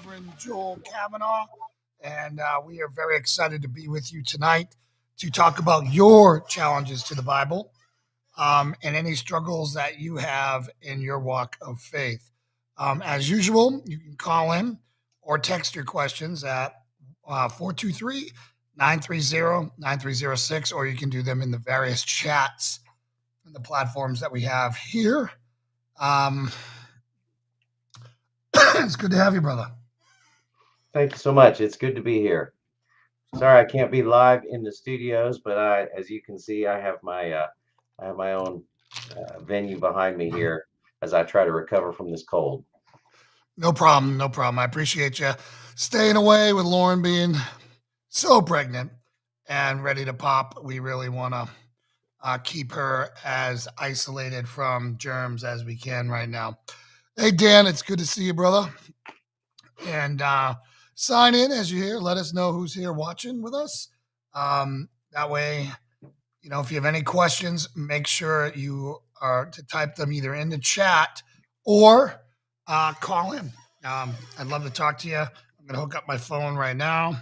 Reverend Joel Kavanaugh, and we are very excited to be with you tonight to talk about your challenges to the Bible and any struggles that you have in your walk of faith. As usual, you can call in or text your questions at 423 930 9306, or you can do them in the various chats and the platforms that we have here. It's good to have you, brother. Thank you so much. It's good to be here. Sorry I can't be live in the studios, but as you can see, I have my own venue behind me here as I try to recover from this cold. No problem. No problem. I appreciate you staying away with Lauren being so pregnant and ready to pop. We really want to keep her as isolated from germs as we can right now. Hey, Dan, it's good to see you, brother. And sign in as you hear. Let us know who's here watching with us. That way, if you have any questions, make sure you are to type them either in the chat or call in. I'd love to talk to you. I'm going to hook up my phone right now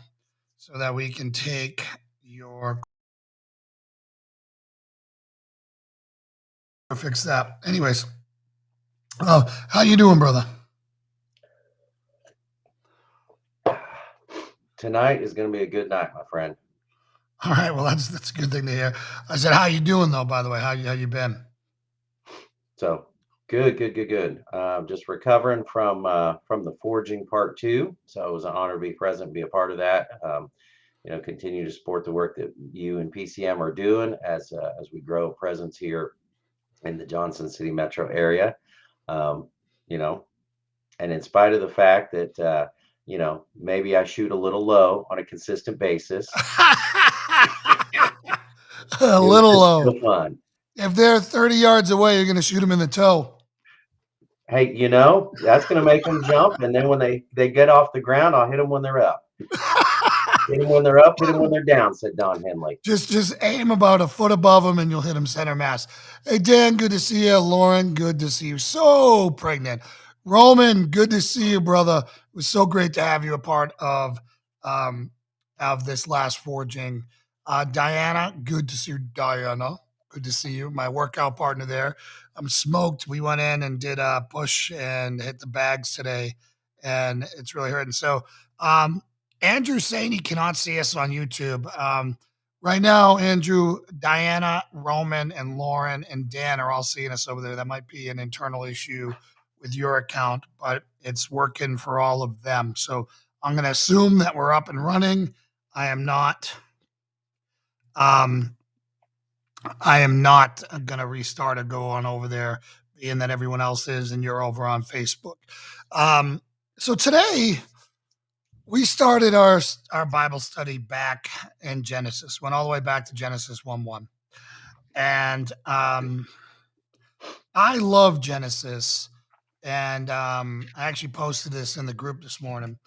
so that we can take your. Fix that. Anyways, how you doing, brother? Tonight is going to be a good night, my friend. All right. Well, that's a good thing to hear. I said, how you doing, though, by the way? How you been? So good. Just recovering from the forging part 2. So it was an honor to be present, be a part of that. Continue to support the work that you and PCM are doing as we grow a presence here in the Johnson City metro area. And in spite of the fact that maybe I shoot a little low on a consistent basis. A little low. Still fun. If they're 30 yards away, you're going to shoot them in the toe. Hey, that's going to make them jump. And then when they get off the ground, I'll hit them when they're up. Hit them when they're up, hit them when they're down, said Don Henley. Just aim about a foot above them and you'll hit them center mass. Hey, Dan, good to see you. Lauren, good to see you. So pregnant. Roman, good to see you, brother. It was so great to have you a part of this last forging. Diana, good to see you, Diana. Good to see you. My workout partner there. I'm smoked. We went in and did a push and hit the bags today, and it's really hurting. So, Andrew's saying he cannot see us on YouTube. Right now, Andrew, Diana, Roman, and Lauren, and Dan are all seeing us over there. That might be an internal issue with your account, but it's working for all of them. So I'm going to assume that we're up and running. I am not going to restart or go on over there, being that everyone else is and you're over on Facebook. So today we started our Bible study back in Genesis, went all the way back to Genesis 1:1. And I love Genesis. And I actually posted this in the group this morning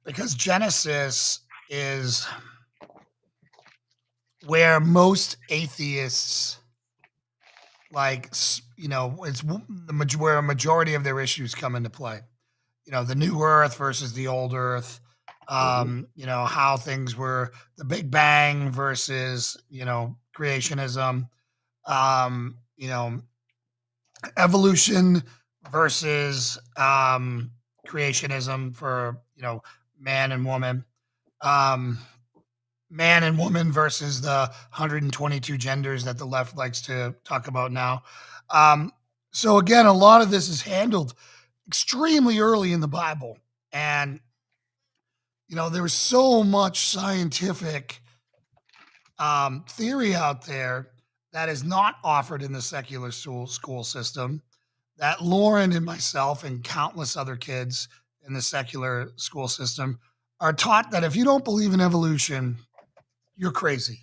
because Genesis is where most atheists, it's where a majority of their issues come into play. The new earth versus the old earth, how things were, the Big Bang versus, creationism, evolution versus creationism for, man and woman, man and woman versus the 122 genders that the left likes to talk about now. So again, a lot of this is handled extremely early in the Bible. And, there was so much scientific theory out there that is not offered in the secular school system that Lauren and myself and countless other kids in the secular school system are taught that if you don't believe in evolution, you're crazy.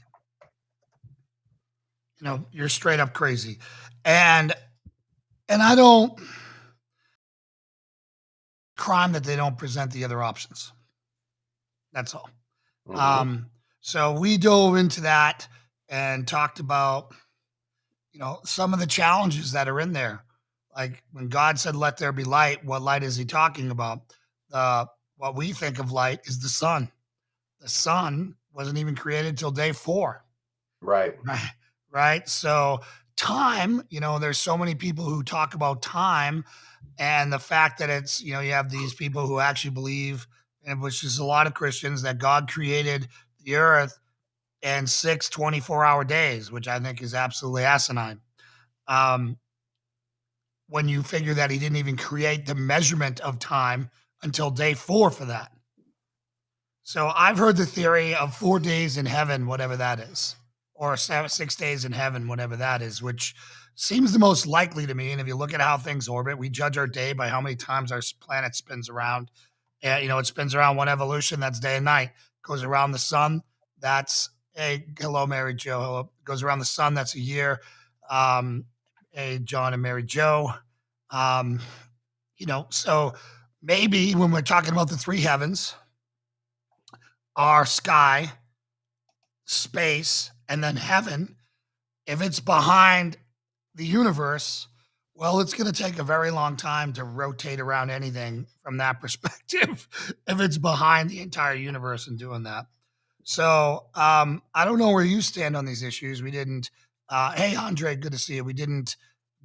You're straight up crazy. And I don't crime that they don't present the other options. That's all. Mm-hmm. So we dove into that and talked about, some of the challenges that are in there. Like when God said, let there be light, what light is he talking about? The what we think of light is the sun. The sun wasn't even created till day 4. Right. Right. Right. So time, there's so many people who talk about time and the fact that it's, you have these people who actually believe, and which is a lot of Christians, that God created the earth in 6 24-hour days, which I think is absolutely asinine. Um, when you figure that he didn't even create the measurement of time until day 4 for that. So I've heard the theory of 4 days in heaven, whatever that is, or 6 days in heaven, whatever that is, which seems the most likely to me. And if you look at how things orbit, we judge our day by how many times our planet spins around. And, it spins around one evolution, that's day and night. Goes around the sun, that's a hello, Mary Jo. Hello. Goes around the sun, that's a year. Um, hey, John and Mary Jo. Um, so maybe when we're talking about the three heavens, our sky, space, and then heaven, if it's behind the universe, well, it's going to take a very long time to rotate around anything from that perspective if it's behind the entire universe and doing that. So I don't know where you stand on these issues. We didn't, hey, Andre, good to see you. We didn't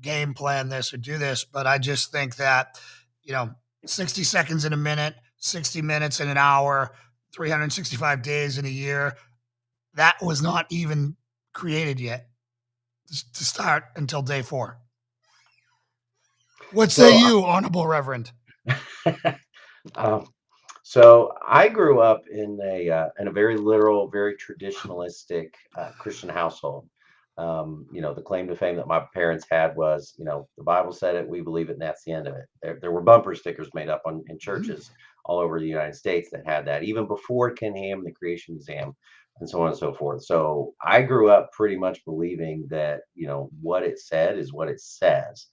game plan this or do this, but I just think that, you know, 60 seconds in a minute, 60 minutes in an hour, 365 days in a year, that was not even created yet to start until day 4. What say So, you, Honorable Reverend? um, so I grew up in a very literal, very traditionalistic Christian household. The claim to fame that my parents had was, the Bible said it, we believe it, and that's the end of it. There were bumper stickers made up in Mhm. churches all over the United States that had that, even before Ken Ham, the Creation Museum, and so on and so forth. So I grew up pretty much believing that, what it said is what it says.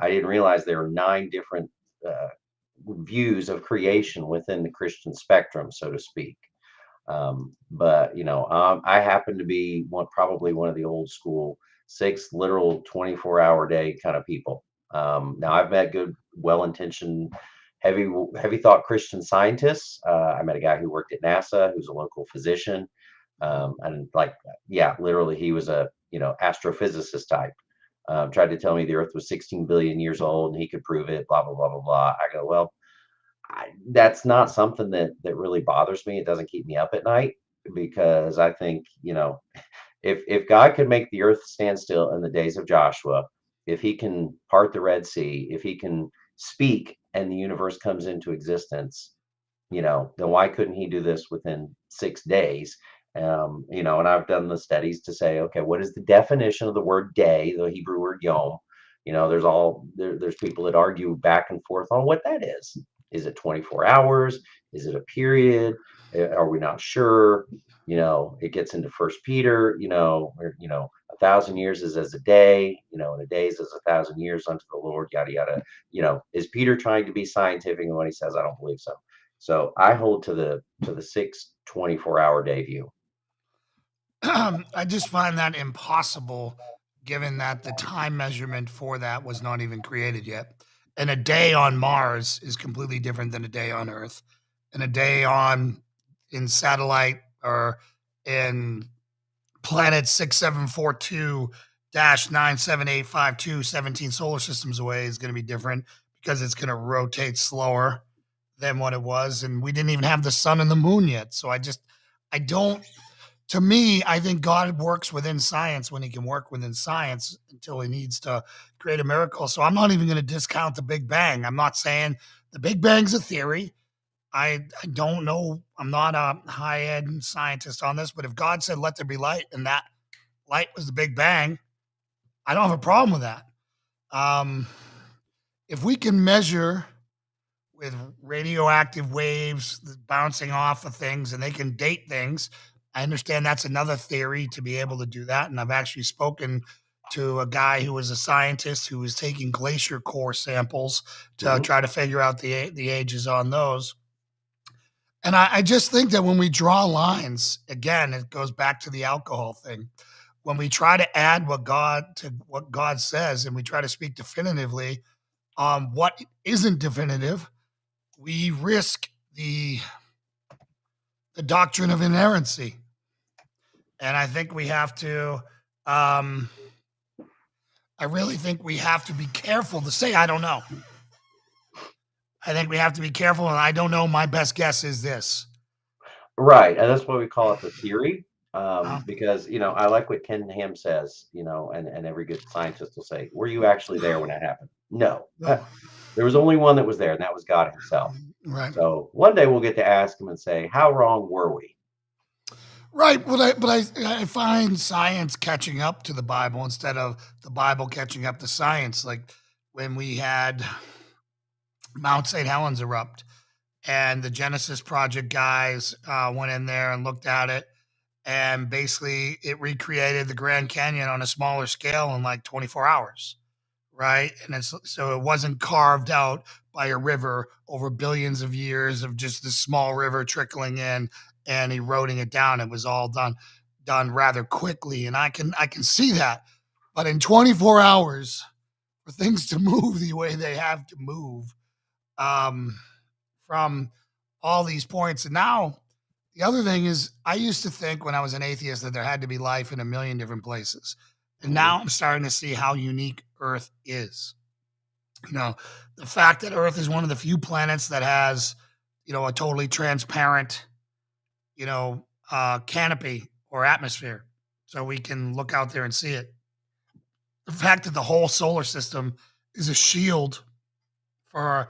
I didn't realize there were 9 different uh, views of creation within the Christian spectrum, so to speak. But I happen to be probably one of the old school 6 literal 24-hour day kind of people. Now I've met good, well-intentioned, heavy thought Christian scientists. I met a guy who worked at NASA, who's a local physician, and yeah, literally he was a astrophysicist type. Tried to tell me the Earth was 16 billion years old and he could prove it. Blah blah blah blah blah. I go, well, that's not something that really bothers me. It doesn't keep me up at night because I think, if God could make the earth stand still in the days of Joshua, if he can part the Red Sea, if he can speak and the universe comes into existence, then why couldn't he do this within 6 days? And I've done the studies to say, okay, what is the definition of the word day, the Hebrew word yom? There's people that argue back and forth on what that is. Is it 24 hours? Is it a period? Are we not sure? It gets into First Peter, where 1,000 years is as a day, and a day is as 1,000 years unto the Lord, yada yada. Is Peter trying to be scientific in what he says? I don't believe so. So I hold to the 6 24-hour day view. I just find that impossible given that the time measurement for that was not even created yet. And a day on Mars is completely different than a day on Earth. And a day on in satellite or in planet 6742 97852 17 solar systems away is going to be different because it's going to rotate slower than what it was. And we didn't even have the sun and the moon yet. So I don't, to me, I think God works within science when he can work within science until he needs to create a miracle. So I'm not even going to discount the Big Bang. I'm not saying the Big Bang's a theory. I don't know. I'm not a high end scientist on this, but if God said, let there be light, and that light was the Big Bang, I don't have a problem with that. Um, if we can measure with radioactive waves bouncing off of things and they can date things, I understand that's another theory to be able to do that. And I've actually spoken to a guy who was a scientist who was taking glacier core samples to Hmm. try to figure out the ages on those. And I just think that when we draw lines, again, it goes back to the alcohol thing. When we try to add what God says and we try to speak definitively on what isn't definitive, we risk the doctrine of inerrancy. And I think we have to, I really think we have to be careful to say, I don't know. I think we have to be careful, and I don't know. My best guess is this. Right, and that's why we call it the theory, Uh, because, I like what Ken Ham says, and every good scientist will say, "Were you actually there when it happened?" No. no, There was only one that was there, and that was God himself. right, So, one day we'll get to ask him and say, "How wrong were we?" right. But I find science catching up to the Bible instead of the Bible catching up to science. Like when we had Mount St. Helens erupt, and the Genesis Project guys went in there and looked at it, and basically it recreated the Grand Canyon on a smaller scale in like 24 hours, right? And it's so it wasn't carved out by a river over billions of years of just this small river trickling in and eroding it down. It was all done rather quickly, and I can see that. But in 24 hours, for things to move the way they have to move, um, from all these points. And now the other thing is, I used to think when I was an atheist that there had to be life in a million different places. And Mhm. now I'm starting to see how unique Earth is. You know, the fact that Earth is one of the few planets that has, a totally transparent, canopy or atmosphere. So we can look out there and see it. The fact that the whole solar system is a shield for our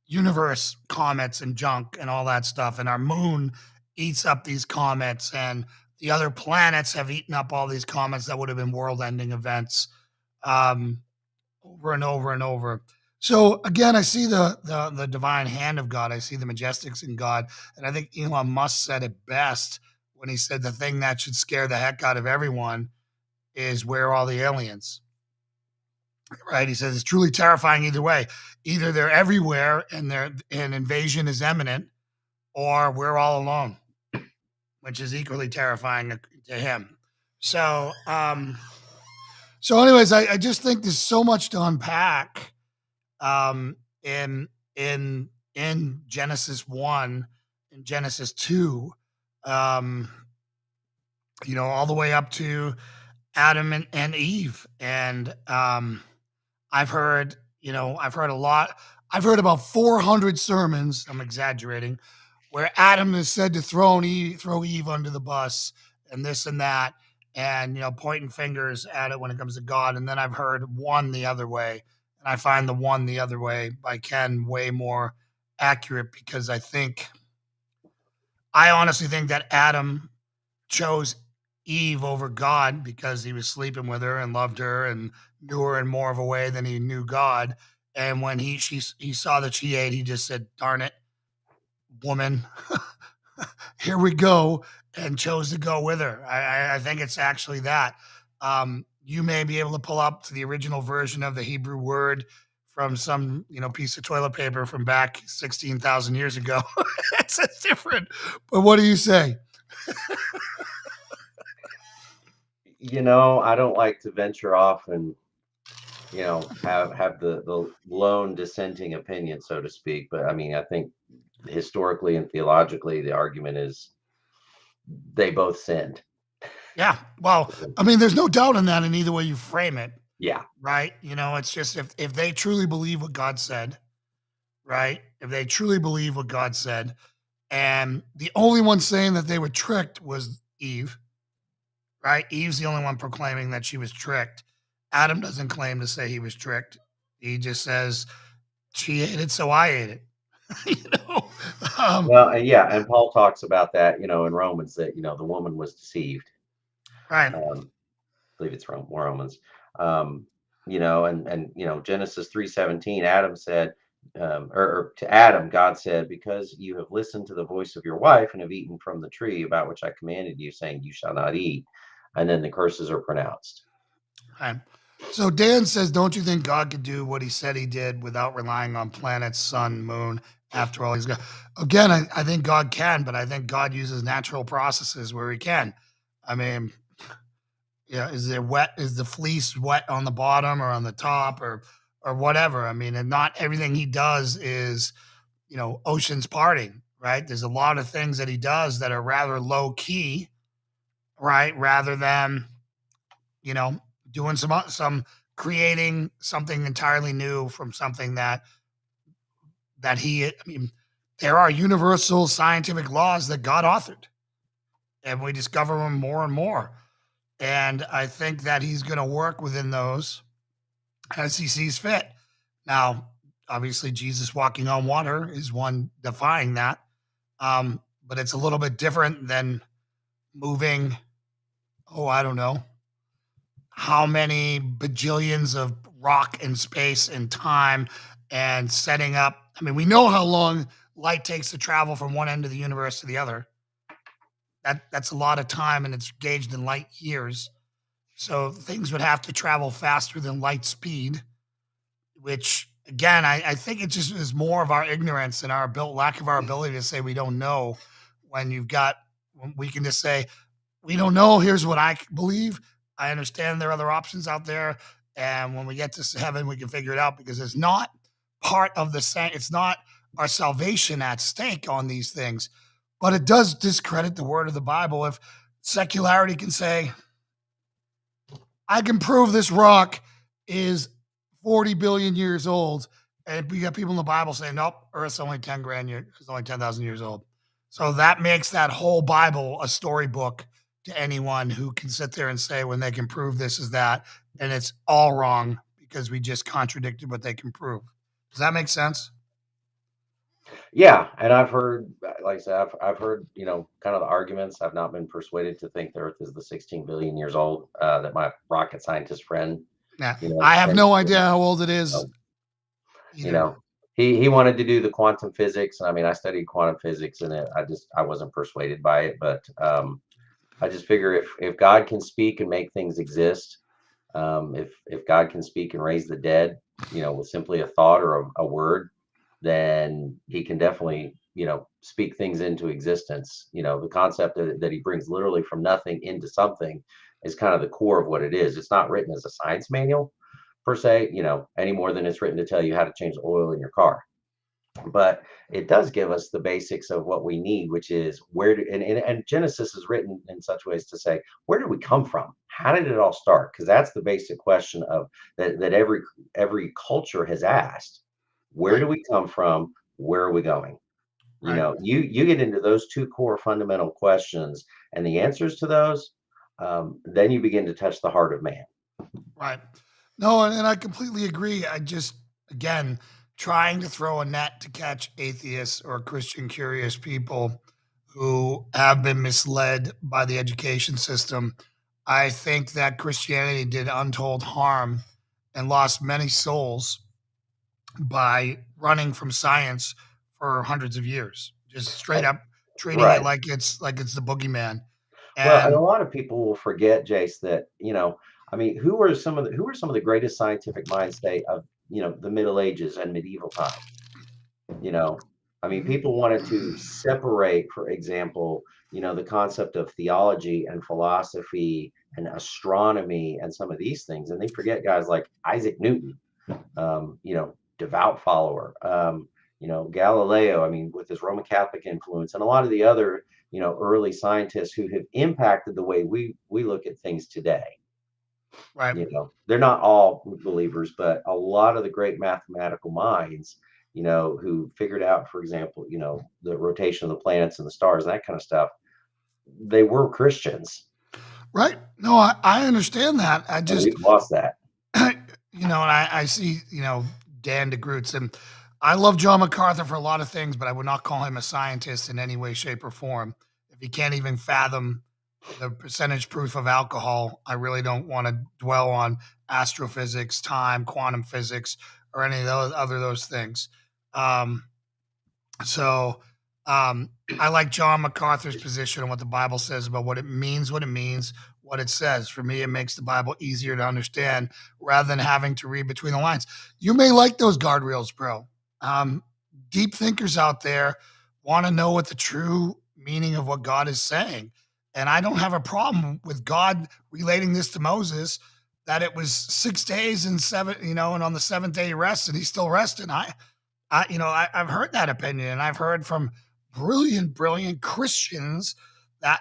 universe comets and junk and all that stuff. And our moon eats up these comets, and the other planets have eaten up all these comets that would have been world ending events, um, over and over and over. So again, I see the divine hand of God. I see the majestics in God. And I think Elon Musk said it best when he said the thing that should scare the heck out of everyone is where are all the aliens? Right? He says it's truly terrifying either way. Either they're everywhere and an invasion is imminent, or we're all alone, which is equally terrifying to him. So, anyways, I just think there's so much to unpack, um, in Genesis 1 and Genesis 2, um, all the way up to Adam and Eve, and I've heard a lot. I've heard about 400 sermons. I'm exaggerating, where Adam is said to throw Eve under the bus and this and that, and pointing fingers at it when it comes to God. And then I've heard one the other way, and I find the one the other way by Ken way more accurate because I honestly think that Adam chose Eve over God because he was sleeping with her and loved her and knew her in more of a way than he knew God. And when he saw that she ate, he just said, "Darn it, woman, here we go," and chose to go with her. I think it's actually that. You may be able to pull up to the original version of the Hebrew word from some piece of toilet paper from back 16,000 years ago. It's different. But what do you say? I don't like to venture off and, have the lone dissenting opinion, so to speak. But I mean, I think historically and theologically, the argument is they both sinned. Yeah. Well, I mean, there's no doubt in that in either way you frame it, Yeah. right? It's just if they truly believe what God said, right? If they truly believe what God said, and the only one saying that they were tricked was Eve, right? Eve's the only one proclaiming that she was tricked. Adam doesn't claim to say he was tricked. He just says she ate it, so I ate it. you know, um, Well, and yeah, and Paul talks about that, in Romans that, the woman was deceived. right? I believe it's Romans. Um, Genesis 3:17, Adam said, or to Adam, God said, "Because you have listened to the voice of your wife and have eaten from the tree about which I commanded you, saying, you shall not eat." And then the curses are pronounced. Right. So Dan says, don't you think God could do what he said he did without relying on planets, sun, moon? After all, he's got again. I think God can, but I think God uses natural processes where he can. I mean, yeah, is there wet? Is the fleece wet on the bottom or on the top or whatever? I mean, and not everything he does is oceans parting, right? There's a lot of things that he does that are rather low key, right? Rather than, you know, doing some creating something entirely new from something that he, I mean, there are universal scientific laws that God authored, and we discover them more and more. And I think that he's going to work within those as he sees fit. Now, obviously, Jesus walking on water is one defying that, but it's a little bit different than moving. Oh, I don't know how many bajillions of rock and space and time and setting up. I mean, we know how long light takes to travel from one end of the universe to the other. That's a lot of time, and it's gauged in light years. So things would have to travel faster than light speed, which again, I think it just is more of our ignorance and our lack of our ability to say we don't know. When we can just say we don't know. Here's what I believe. I understand there are other options out there, and when we get to heaven, we can figure it out because it's not part of the same. It's not our salvation at stake on these things, but it does discredit the word of the Bible if secularity can say I can prove this rock is 40 billion years old. And we got people in the Bible saying, nope, Earth's only 10 grand years, it's only 10,000 years old. So that makes that whole Bible a storybook to anyone who can sit there and say when they can prove this is that, and it's all wrong because we just contradicted what they can prove. Does that make sense? Yeah, and I've heard, like I said, I've heard, kind of the arguments. I've not been persuaded to think the Earth is the 16 billion years old. That my rocket scientist friend, Yeah. I have tends no to, idea how old it is uh, you either. know, he wanted to do the quantum physics. I mean, I studied quantum physics, and I wasn't persuaded by it. But I just figure if God can speak and make things exist, if God can speak and raise the dead, with simply a thought or a word, then he can definitely, speak things into existence. The concept that he brings literally from nothing into something is kind of the core of what it is. It's not written as a science manual per se, any more than it's written to tell you how to change the oil in your car. But it does give us the basics of what we need, which is and Genesis is written in such ways to say, where did we come from? How did it all start? Because that's the basic question of that every culture has asked. Where Right, do we come from? Where are we going? right, You get into those two core fundamental questions and the answers to those, then you begin to touch the heart of man. right. No, and I completely agree. I just, again, trying to throw a net to catch atheists or Christian curious people who have been misled by the education system. I think that Christianity did untold harm and lost many souls by running from science for hundreds of years, just straight Uh, up treating it Right. like it's the boogeyman. Well, and a And lot of people will forget, Jace, that, I mean, who are some of the greatest scientific minds, say, of, the Middle Ages and medieval times? You know, I mean, Mhm. people wanted to separate, for example, the concept of theology and philosophy and astronomy and some of these things, and they forget guys like Isaac Newton, devout follower. Galileo, I mean, with his Roman Catholic influence, and a lot of the other, early scientists who have impacted the way we look at things today. Right, They're not all believers, but a lot of the great mathematical minds, who figured out, for example, the rotation of the planets and the stars, that kind of stuff, they were Christians, right. No, I understand that. I and just we've lost that. and I see, Dan DeGroots, and I love John MacArthur for a lot of things, but I would not call him a scientist in any way, shape, or form. If he can't even fathom the percentage proof of alcohol, I really don't want to dwell on astrophysics, time, quantum physics, or any of those things. Um, so um, I like John MacArthur's position on what the Bible says about what it means, what it says. For me, it makes the Bible easier to understand rather than having to read between the lines. You may like those guardrails, bro. Um, Deep thinkers out there want to know what the true meaning of what God is saying. And I don't have a problem with God relating this to Moses that it was 6 days and seven, and on the seventh day he rests and he's still resting. I've heard that opinion, and I've heard from brilliant Christians,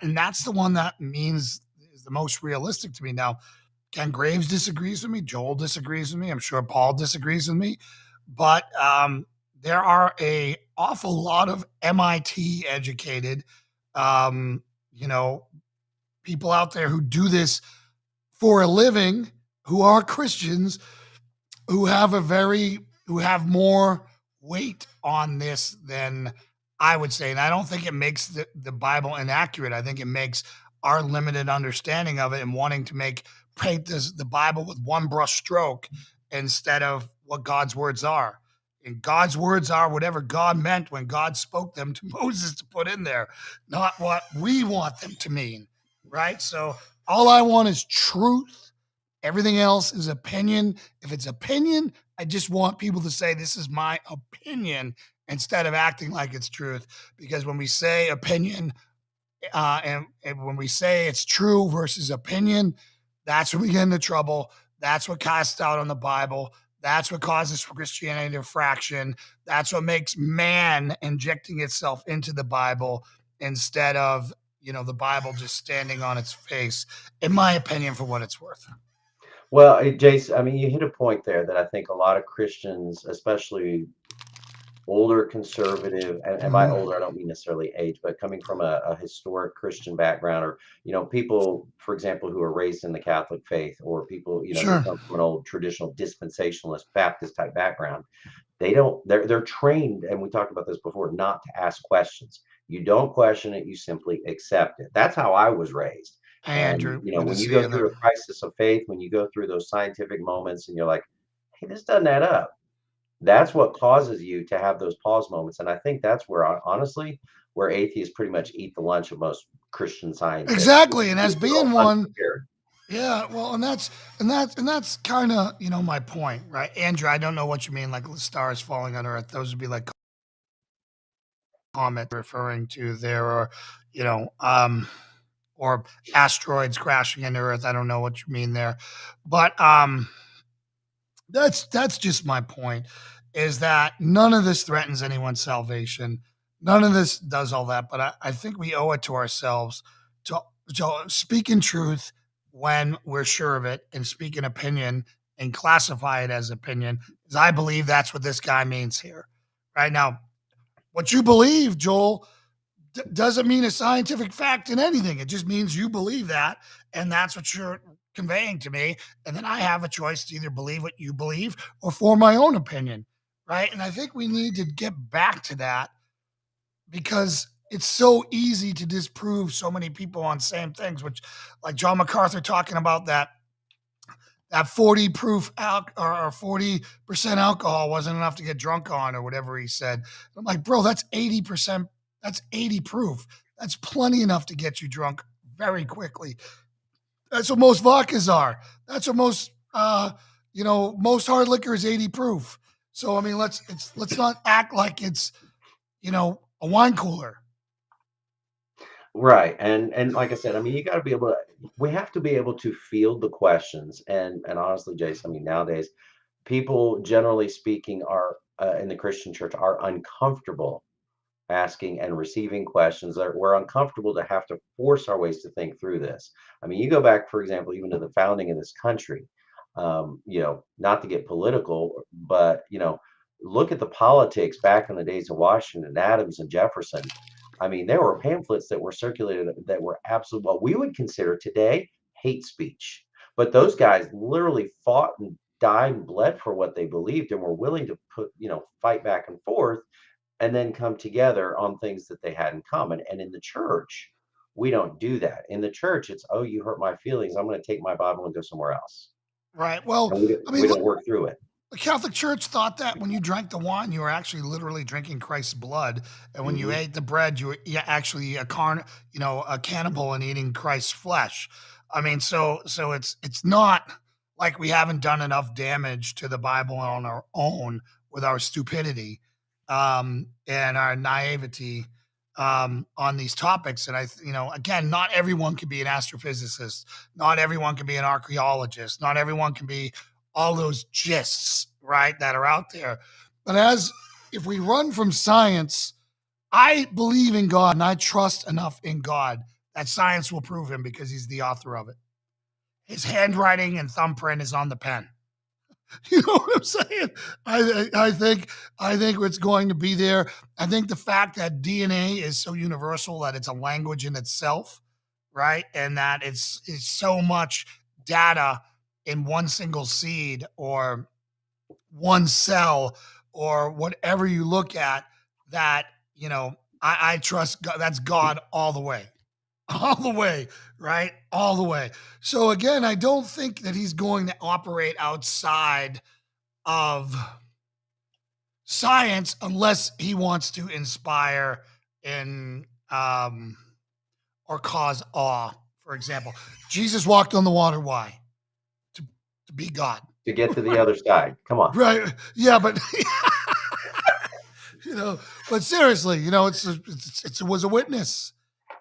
and that's the one that means is the most realistic to me. Now, Ken Graves disagrees with me. Joel disagrees with me. I'm sure Paul disagrees with me. But there are a awful lot of MIT educated, um, you know, people out there who do this for a living, who are Christians, who have more weight on this than I would say. And I don't think it makes the Bible inaccurate. I think it makes our limited understanding of it and wanting to paint the Bible with one brush stroke instead of what God's words are. And God's words are whatever God meant when God spoke them to Moses to put in there, not what we want them to mean. Right. So all I want is truth. Everything else is opinion. If it's opinion, I just want people to say, this is my opinion instead of acting like it's truth. Because when we say opinion and when we say it's true versus opinion, that's when we get into trouble. That's what casts out on the Bible. That's what causes Christianity to fraction. That's what makes man injecting itself into the Bible instead of, the Bible just standing on its face, in my opinion, for what it's worth. Well, Jace, I mean, you hit a point there that I think a lot of Christians, especially older conservative, and by Mhm. older, I don't mean necessarily age, but coming from a historic Christian background, or people, for example, who are raised in the Catholic faith, or people, who Sure. come from an old traditional dispensationalist Baptist type background. They're trained, and we talked about this before, not to ask questions. You don't question it, you simply accept it. That's how I was raised. Hey, And Andrew. Good to when you see go you through there. a crisis of faith, when you go through those scientific moments and you're like, hey, this doesn't add up. That's what causes you to have those pause moments. And I think that's where, honestly, where atheists pretty much eat the lunch of most Christian scientists. Exactly. And as We're all being one, unprepared. yeah, well, and that's kind of, my point, right? Andrew, I don't know what you mean, like stars falling on Earth. Those would be like comet referring to there, or, or asteroids crashing into Earth. I don't know what you mean there. But that's just my point, is that none of this threatens anyone's salvation. None of this does all that, but I think we owe it to ourselves to, to speak in truth when we're sure of it, and speak in opinion and classify it as opinion, because I believe that's what this guy means here. Right now, what you believe, Joel, doesn't mean a scientific fact in anything. It just means you believe that, and that's what you're conveying to me. And then I have a choice to either believe what you believe or form my own opinion, right? And I think we need to get back to that, because it's so easy to disprove so many people on same things, which, like John MacArthur talking about that 40 proof or 40% alcohol wasn't enough to get drunk on, or whatever he said. I'm like, bro, that's 80%. That's 80 proof. That's plenty enough to get you drunk very quickly. That's what most vodkas are. That's what most hard liquor is 80 proof. So I mean, let's not act like it's, a wine cooler. Right. And like I said, I mean, you got to be able to, we have to be able to field the questions. And honestly, Jason, I mean, nowadays, people generally speaking are in the Christian church are uncomfortable asking and receiving questions. We're uncomfortable to have to force our ways to think through this. I mean, you go back, for example, even to the founding of this country. Not to get political, but look at the politics back in the days of Washington, Adams, and Jefferson. I mean, there were pamphlets that were circulated that were absolute what we would consider today hate speech. But those guys literally fought and died and bled for what they believed, and were willing to fight back and forth, and then come together on things that they had in common. And in the church, we don't do that. In the church, it's, oh, you hurt my feelings, I'm going to take my Bible and go somewhere else. Right. Well, And we I we mean, don't work through it. the Catholic Church thought that when you drank the wine, you were actually literally drinking Christ's blood, and when you Hmm. ate the bread, you were actually a cannibal and eating Christ's flesh. I mean, so it's not like we haven't done enough damage to the Bible on our own with our stupidity, and our naivety, on these topics. And again, not everyone can be an astrophysicist, not everyone can be an archaeologist, not everyone can be all those gists, right, that are out there. But if we run from science, I believe in God and I trust enough in God that science will prove him because he's the author of it. His handwriting and thumbprint is on the pen. You know what I'm saying? I think it's going to be there. I think the fact that DNA is so universal that it's a language in itself, right? And that it's so much data in one single seed or one cell or whatever you look at that, I trust God, that's God all the way. All the way, right? All the way. So again, I don't think that he's going to operate outside of science unless he wants to inspire and or cause awe. For example, Jesus walked on the water. Why? To, to be God. To get to the other side. Come on. Right. Yeah, but but seriously, it was a witness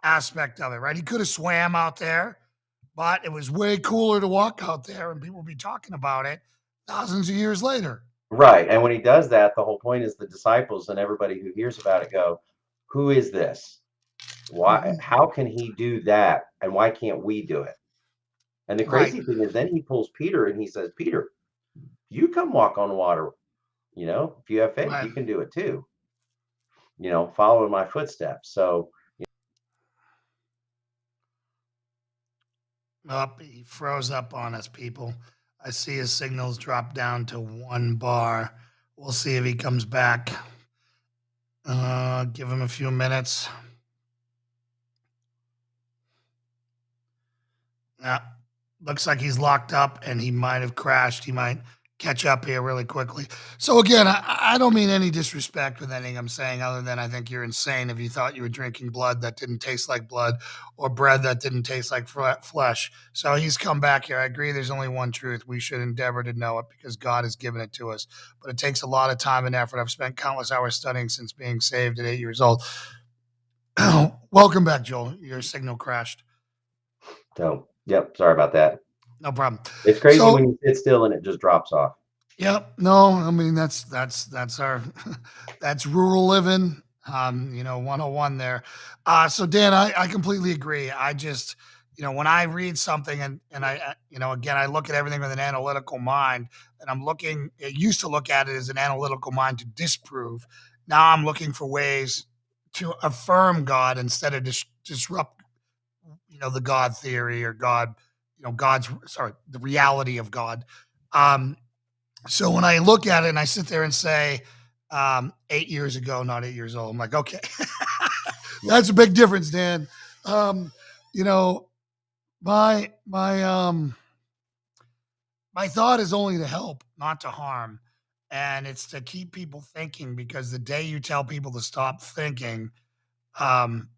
aspect of it, right? He could have swam out there, but it was way cooler to walk out there and people will be talking about it thousands of years later. Right. And when he does that, the whole point is the disciples and everybody who hears about it go, who is this? Why? Mhm. How can he do that? And why can't we do it? And the Right. crazy thing is, then he pulls Peter and he says, Peter, you come walk on water. If you have faith, Right. you can do it too. Follow in my footsteps. So, Up, he froze up on us, people. I see his signals drop down to 1 bar. We'll see if he comes back. Give him a few minutes. Yeah, looks like he's locked up and he might have crashed. He might catch up here really quickly. So again, I don't mean any disrespect with anything I'm saying, other than I think you're insane if you thought you were drinking blood that didn't taste like blood or bread that didn't taste like flesh. So he's come back here. I agree. There's only one truth. We should endeavor to know it because God has given it to us. But it takes a lot of time and effort. I've spent countless hours studying since being saved at 8 years old. Welcome back, Joel. Your signal crashed. yep. Sorry about that. No problem. It's crazy when So you sit still and it just drops off. Yep. No, I mean that's our that's rural living. 101 there. So Dan, I completely agree. I just, when I read something and again, I look at everything with an analytical mind, and I used to look at it as an analytical mind to disprove. Now I'm looking for ways to affirm God instead of disrupt, the God theory or God, the reality of God. Um, so when I look at it and I sit there and say, 8 years ago, not 8 years old, I'm like, okay, that's a big difference, Dan. You know, my thought is only to help, not to harm. And it's to keep people thinking because the day you tell people to stop thinking, um,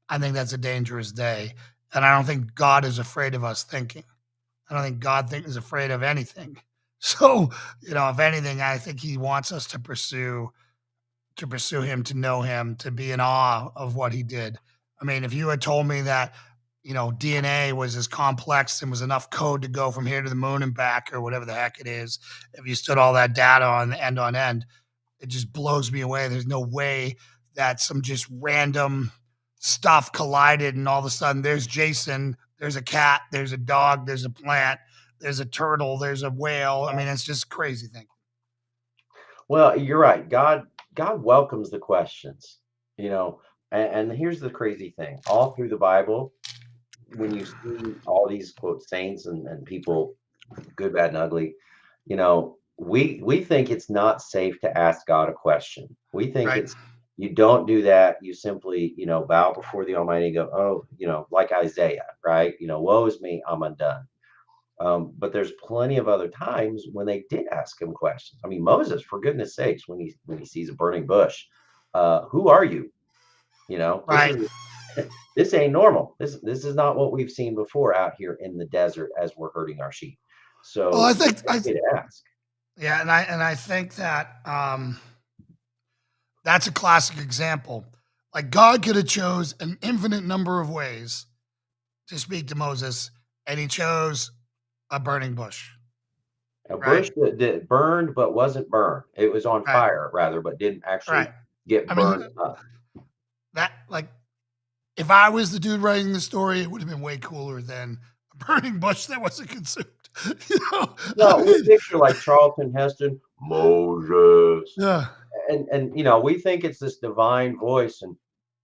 I think that's a dangerous day. And I don't think God is afraid of us thinking. I don't think God is afraid of anything. So, if anything, I think he wants us to pursue him, to know him, to be in awe of what he did. I mean, if you had told me that, DNA was as complex and was enough code to go from here to the moon and back or whatever the heck it is, if you stood all that data on end, it just blows me away. There's no way that some just random stuff collided and all of a sudden there's Jason, there's a cat, there's a dog, there's a plant, there's a turtle, there's a whale. I mean, it's just crazy thing. Well, you're right. God welcomes the questions, and here's the crazy thing. All through the Bible, when you see all these quote saints and people, good, bad, and ugly, we think it's not safe to ask God a question. We think Right. it's you don't do that. You simply, bow before the Almighty and go, oh, like Isaiah, right? Woe is me, I'm undone. But there's plenty of other times when they did ask him questions. I mean, Moses, for goodness sakes, when he sees a burning bush, who are you? This Right. is this ain't normal. This is not what we've seen before out here in the desert as we're herding our sheep. Well, I So think it's okay to ask. yeah, and I think that that's a classic example. Like God could have chose an infinite number of ways to speak to Moses, and he chose a burning bush. A Right. bush that burned but wasn't burned. It was on Right. fire rather, but didn't actually Right. get I mean, burned up. that like if I was the dude writing the story, it would have been way cooler than a burning bush that wasn't consumed. You know, I Well, we mean, picture like Charlton Heston, Moses, yeah, and we think it's this divine voice, and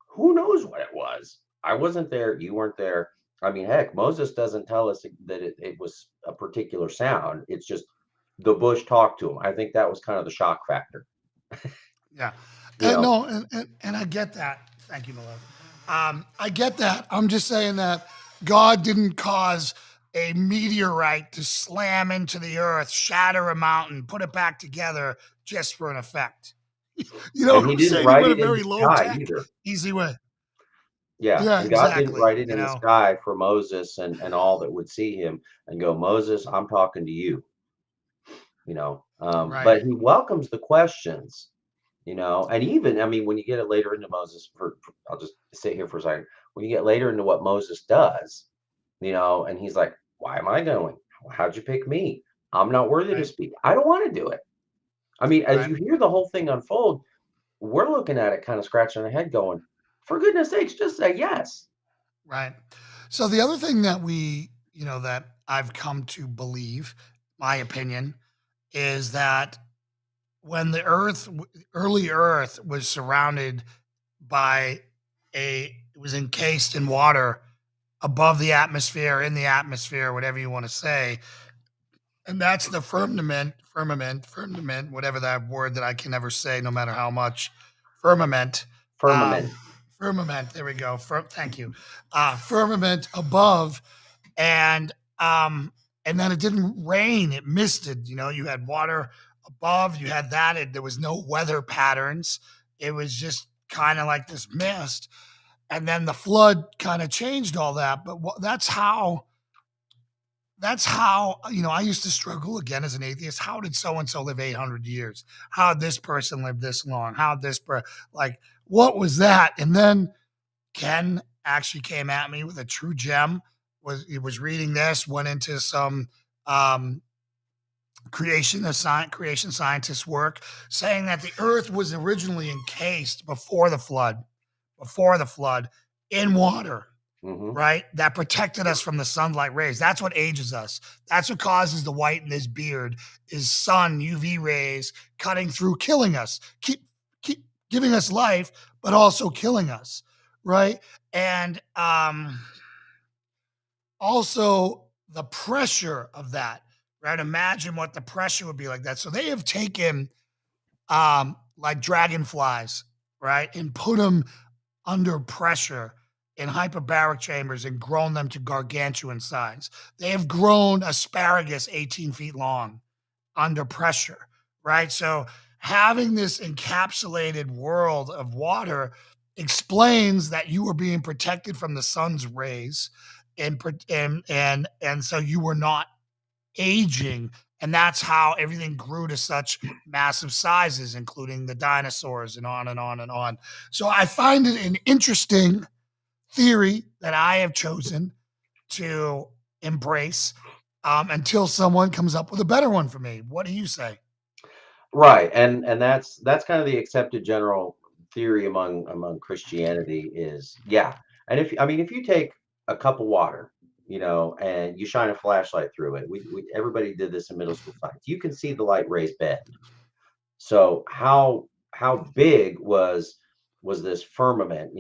who knows what it was? I wasn't there. You weren't there. I mean, heck, Moses doesn't tell us that it was a particular sound. It's just the bush talked to him. I think that was kind of the shock factor. yeah. You know, No, and I get that. Thank you, my love. I get that. I'm just saying that God didn't cause a meteorite to slam into the earth, shatter a mountain, put it back together just for an effect. You know and what he I'm didn't saying? He write went a it in the very low sky tech, either. easy way. Yeah, Yeah, and God didn't exactly. write it You in the know, sky for Moses and all that would see him and go, Moses, I'm talking to you. right, But he welcomes the questions. And even, I mean, when you get it later into Moses, I'll just sit here for a second. When you get later into what Moses does, and he's like, why am I going? How'd you pick me? I'm not worthy to right, speak. I don't want to do it. I mean, as right, you hear the whole thing unfold, we're looking at it kind of scratching our head going, for goodness sakes, just say yes. right. So the other thing that that I've come to believe, my opinion, is that when the early Earth was surrounded by it was encased in water above the atmosphere, in the atmosphere, whatever you want to say, and that's the firmament, whatever that word that I can never say, no matter how much. Firmament, um, Firmament. firmament. There we go. Thank you. Firmament above, and um, and then it didn't rain. It misted. You had water above. You had that. There was no weather patterns. It was just kind of like this mist, and then the flood kind of changed all that. But that's how I used to struggle again as an atheist. How did so and so live 800 years? How did this person live this long? How did like what was that? And then Ken actually came at me with a true gem. He was reading this, went into some um, creation scientist work, saying that the Earth was originally encased before the flood, in water, Hmm. right? That protected us from the sunlight rays. That's what ages us. That's what causes the white in this beard is sun UV rays cutting through, killing us, keep giving us life, but also killing us, right? And also the pressure of that, right? Imagine what the pressure would be like that. So they have taken like dragonflies, right, and put them under pressure in hyperbaric chambers and grown them to gargantuan size. They have grown asparagus 18 feet long under pressure, right? So having this encapsulated world of water explains that you were being protected from the sun's rays and so you were not aging, and that's how everything grew to such massive sizes, including the dinosaurs and on and on and on. So I find it an interesting theory that I have chosen to embrace until someone comes up with a better one for me. What do you say? Right, and that's kind of the accepted general theory among Christianity is, yeah. And if you take a cup of water, and you shine a flashlight through it, we everybody did this in middle school science. You can see the light rays bend. So how big was this firmament?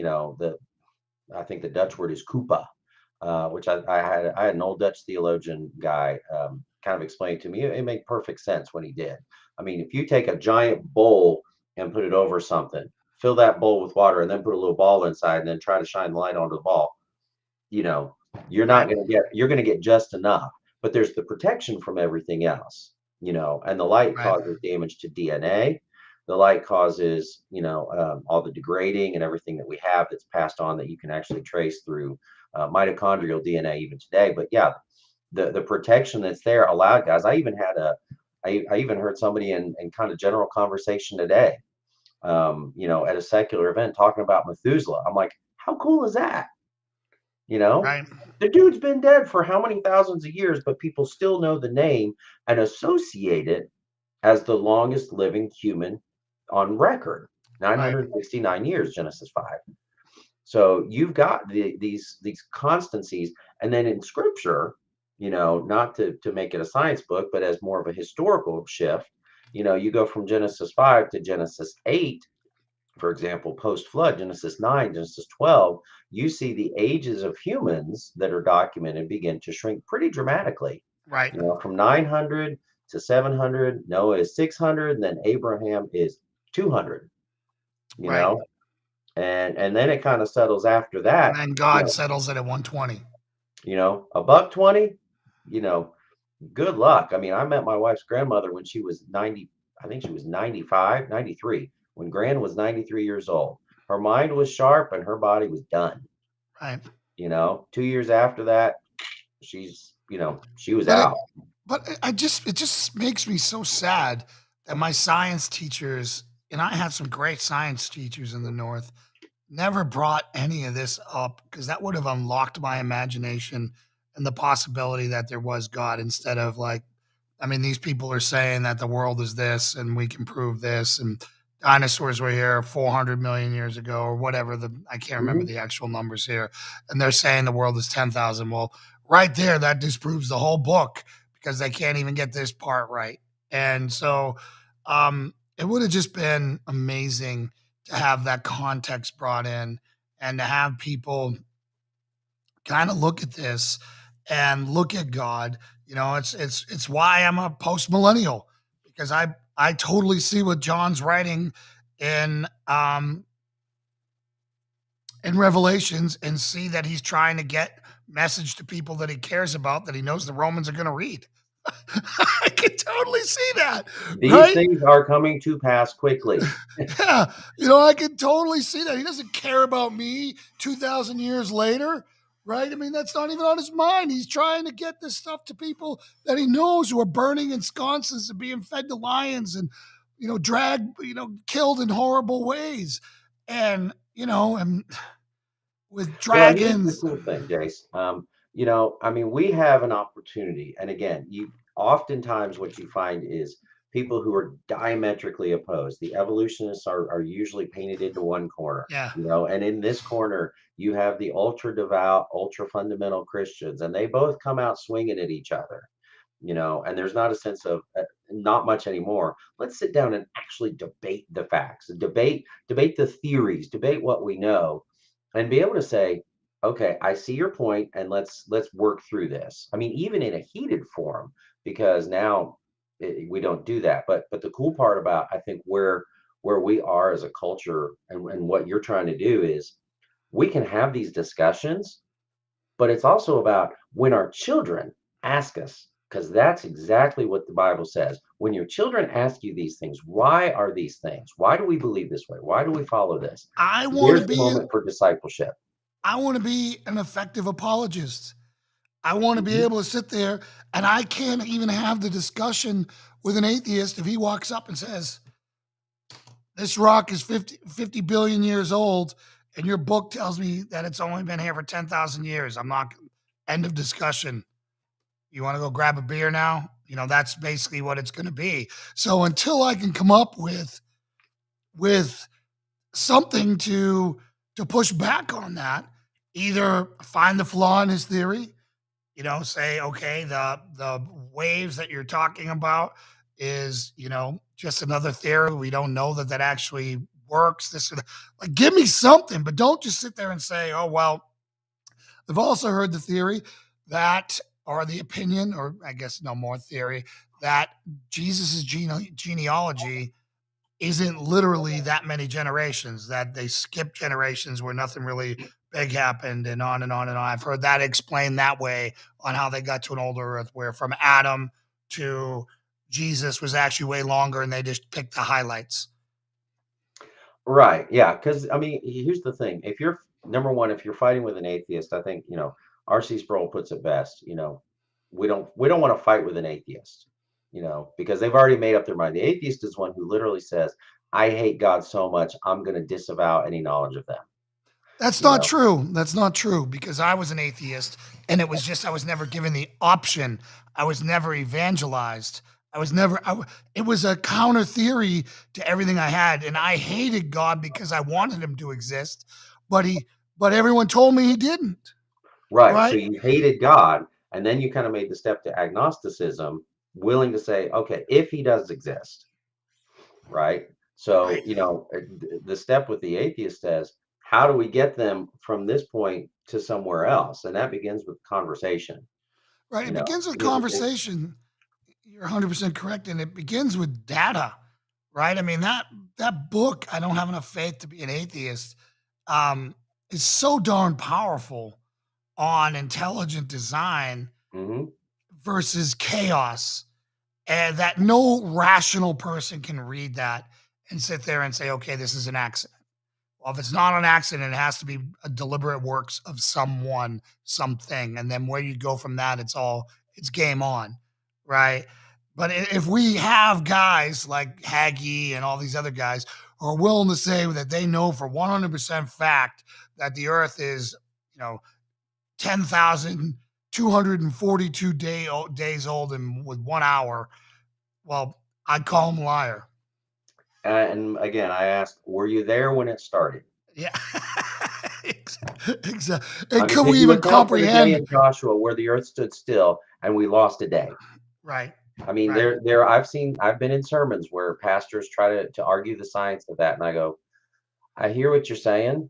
I think the Dutch word is Koopa, which I had an old Dutch theologian guy kind of explain to me. It made perfect sense when he did. I mean, if you take a giant bowl and put it over something, fill that bowl with water, and then put a little ball inside, and then try to shine the light onto the ball, you know, Right, you're going to get just enough. But there's the protection from everything else, and the light right, causes damage to DNA. The light causes, all the degrading and everything that we have that's passed on that you can actually trace through mitochondrial DNA even today. But yeah, the protection that's there allowed guys. I even heard somebody in kind of general conversation today, at a secular event talking about Methuselah. I'm like, how cool is that? You know, right, the dude's been dead for how many thousands of years, but people still know the name and associate it as the longest living human on record. right, 969 years, Genesis 5. So you've got these constancies, and then in Scripture, not to make it a science book, but as more of a historical shift. You go from Genesis 5 to Genesis 8, for example, post flood, Genesis 9, Genesis 12, you see the ages of humans that are documented begin to shrink pretty dramatically. Right. From 900 to 700, Noah is 600, and then Abraham is 200, you Right. know, and then it kind of settles after And that, then you God know, settles it at 120. a buck 20, you know, good luck. I mean, I met my wife's grandmother when she was 90, I think she was 95, 93. When Gran was 93 years old. Her mind was sharp and her body was done. Right. 2 years after that, she was But it, out. but it just makes me so sad that my science teachers, and I had some great science teachers in the North, never brought any of this up because that would have unlocked my imagination and the possibility that there was God instead of like, I mean, these people are saying that the world is this and we can prove this and dinosaurs were here 400 million years ago or whatever I can't remember Mhm. the actual numbers here. And they're saying the world is 10,000. Well, right there, that disproves the whole book because they can't even get this part right. And so it would have just been amazing to have that context brought in and to have people kind of look at this and look at God. It's why I'm a post millennial because I totally see what John's writing in in Revelations and see that he's trying to get message to people that he cares about that he knows the Romans are going to read. I can totally see that, These right? things are coming to pass quickly. Yeah, I can totally see that. He doesn't care about me 2,000 years later, right? I mean, that's not even on his mind. He's trying to get this stuff to people that he knows who are burning in sconces and being fed to lions and, dragged, killed in horrible ways. And with Well, and here's the dragons. cool thing, Jace. I mean, we have an opportunity, and again, you oftentimes what you find is people who are diametrically opposed. The evolutionists are usually painted into one corner, Yeah. and in this corner, you have the ultra devout, ultra fundamental Christians, and they both come out swinging at each other. And there's not a sense of not much anymore. Let's sit down and actually debate the facts, debate the theories, debate what we know, and be able to say, okay, I see your point, and let's work through this. I mean, even in a heated forum, because now we don't do that. But the cool part about, I think, where we are as a culture, and what you're trying to do is we can have these discussions, but it's also about when our children ask us, because that's exactly what the Bible says. When your children ask you these things, why are these things? Why do we believe this way? Why do we follow this? I want to There's the be moment for discipleship. I want to be an effective apologist. I want to be Mhm. able to sit there and I can't even have the discussion with an atheist if he walks up and says, this rock is 50 billion years old and your book tells me that it's only been here for 10,000 years. I'm not, end of discussion. You want to go grab a beer now? That's basically what it's going to be. So until I can come up with something to push back on that, either find the flaw in his theory, say, okay, the waves that you're talking about is, just another theory. We don't know that actually works. This or that. Like, give me something, but don't just sit there and say, oh, well, I've also heard the theory that, or the opinion, or I guess no more theory, that Jesus's genealogy isn't literally that many generations, that they skip generations where nothing really big happened and on and on and on. I've heard that explained that way on how they got to an older earth where from Adam to Jesus was actually way longer and they just picked the highlights. Right. Yeah. Because I mean, here's the thing. If you're number one, if you're fighting with an atheist, I think, R.C. Sproul puts it best. We don't want to fight with an atheist, because they've already made up their mind. The atheist is one who literally says, I hate God so much, I'm going to disavow any knowledge of them. That's You not know. true. That's not true because I was an atheist and it was just I was never given the option. I was never evangelized. I was never it was a counter theory to everything I had and I hated God because I wanted him to exist, but but everyone told me he didn't. Right. So Right? you hated God, and then you kind of made the step to agnosticism, willing to say, okay, if he does exist, right? So, Right. the step with the atheist says, how do we get them from this point to somewhere else? And that begins with conversation, Right. It begins with because conversation. You're 100% correct, and it begins with data, right? I mean that book, I don't have enough faith to be an atheist, um, is so darn powerful on intelligent design Mhm. versus chaos, and that no rational person can read that and sit there and say, okay, this is an accident. Well, if it's not an accident, it has to be a deliberate works of someone, something, and then where you go from that, it's game on, right? But if we have guys like Hagee and all these other guys who are willing to say that they know for 100% fact that the Earth is, you know, 10,242 days old and with 1 hour, well, I'd call him a liar. And again, I asked, were you there when it started? Yeah. Exactly. I And mean, could could we you even account for the day comprehend? in Joshua where the earth stood still and we lost a day? Right. I mean, Right. I've been in sermons where pastors try to argue the science of that, and I go, I hear what you're saying,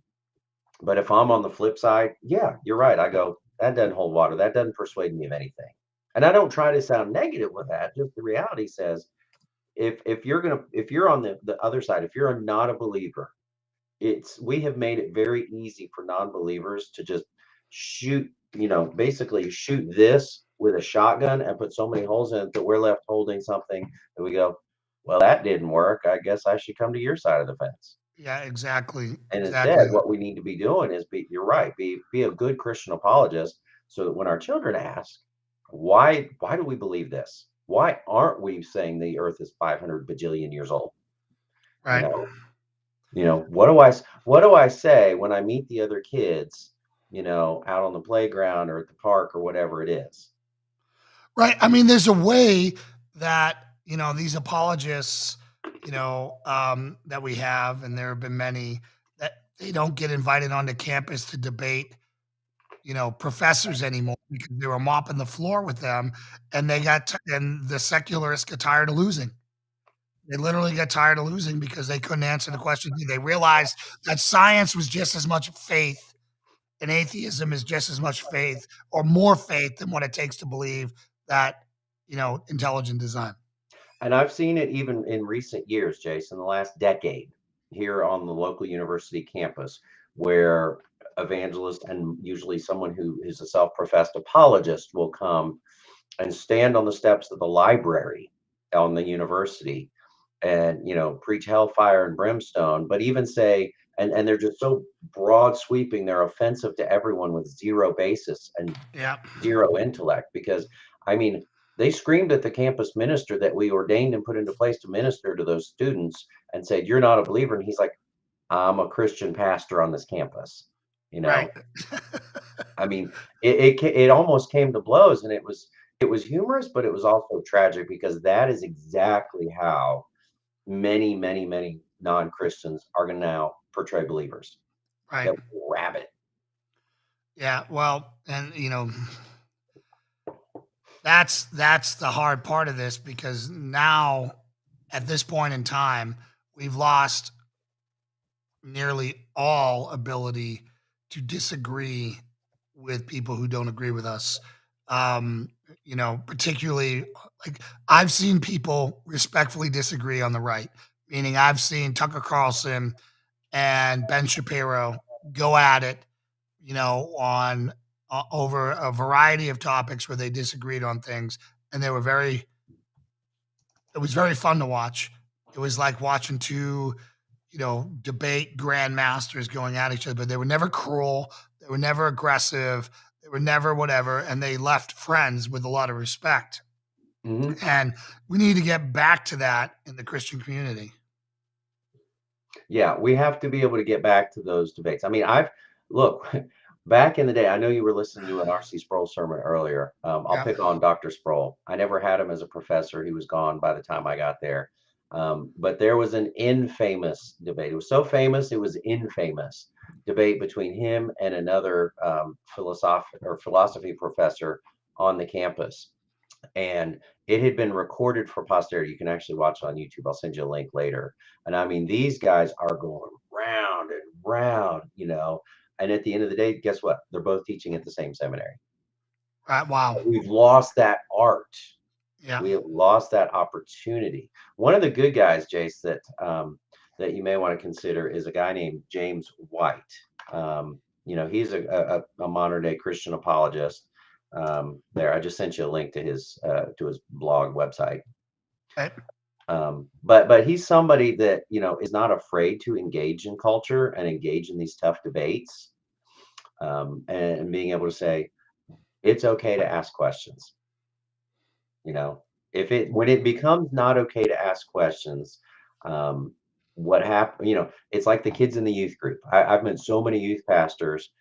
but if I'm on the flip side, yeah, you're right. I go, that doesn't hold water. That doesn't persuade me of anything. And I don't try to sound negative with that. Just the reality says, if you're on the other side, if you're not a believer, we have made it very easy for non-believers to just shoot, basically shoot this with a shotgun and put so many holes in it that we're left holding something that we go, well, that didn't work. I guess I should come to your side of the fence. Yeah, exactly. And Exactly. instead, what we need to be doing is you're right, be a good Christian apologist so that when our children ask, why do we believe this? Why aren't we saying the earth is 500 bajillion years old? You Right. know, what do I say when I meet the other kids, out on the playground or at the park or whatever it is? Right. I mean, there's a way that, these apologists, that we have, and there have been many, that they don't get invited onto campus to debate, professors anymore because they were mopping the floor with them, and and the secularists got tired of losing. They literally got tired of losing because they couldn't answer the question. They realized that science was just as much faith, and atheism is just as much faith or more faith than what it takes to believe that, intelligent design. And I've seen it even in recent years, Jason, the last decade here on the local university campus, where evangelists and usually someone who is a self-professed apologist will come and stand on the steps of the library on the university and preach hellfire and brimstone, but even say, and they're just so broad sweeping, they're offensive to everyone with zero basis and Yeah. zero intellect. Because I mean, they screamed at the campus minister that we ordained and put into place to minister to those students and said, you're not a believer. And he's like, I'm a Christian pastor on this campus. you Right. know I mean, it almost came to blows, and it was humorous, but it was also tragic because that is exactly how many, many, many non-Christians are gonna now portray believers. Right. That rabbit. Yeah. Well, and that's the hard part of this, because now at this point in time, we've lost nearly all ability to disagree with people who don't agree with us. Um, particularly, like, I've seen people respectfully disagree on the right, meaning I've seen Tucker Carlson and Ben Shapiro go at it, on over a variety of topics where they disagreed on things, and they were very. It was very fun to watch. It was like watching two, debate grandmasters going at each other, but they were never cruel. They were never aggressive. They were never whatever, and they left friends with a lot of respect. Mhm. And we need to get back to that in the Christian community. Yeah, we have to be able to get back to those debates. I mean, look, back in the day, I know you were listening to an R.C. Sproul sermon earlier. I'll Yeah. pick on Dr. Sproul. I never had him as a professor. He was gone by the time I got there. But there was an infamous debate. It was so famous, it was infamous debate between him and another philosophy professor on the campus. And it had been recorded for posterity. You can actually watch it on YouTube. I'll send you a link later. And I mean, these guys are going round and round, And at the end of the day, guess what? They're both teaching at the same seminary. Wow. We've lost that art. Yeah. We have lost that opportunity. One of the good guys, Jace, that you may want to consider is a guy named James White. He's a modern day Christian apologist. There, I just sent you a link to his blog website. Right. But he's somebody that is not afraid to engage in culture and engage in these tough debates, and being able to say it's okay to ask questions. When it becomes not okay to ask questions, what happened, it's like the kids in the youth group. I've met so many youth pastors,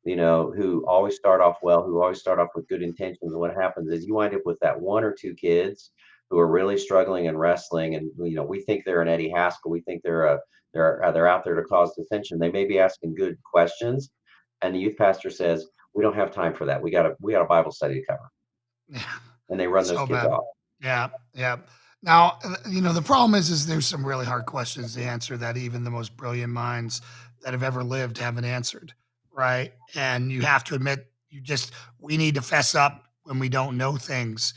who always start off well, who always start off with good intentions. And what happens is you wind up with that one or two kids who are really struggling and wrestling. And, we think they're an Eddie Haskell. We think they're out there to cause dissension. They may be asking good questions. And the youth pastor says, we don't have time for that. We got a Bible study to cover. Yeah. And they run those So kids bad. off. Yeah. Yeah. Now, the problem is there's some really hard questions to answer that even the most brilliant minds that have ever lived haven't answered, right? And you have to admit, we need to fess up when we don't know things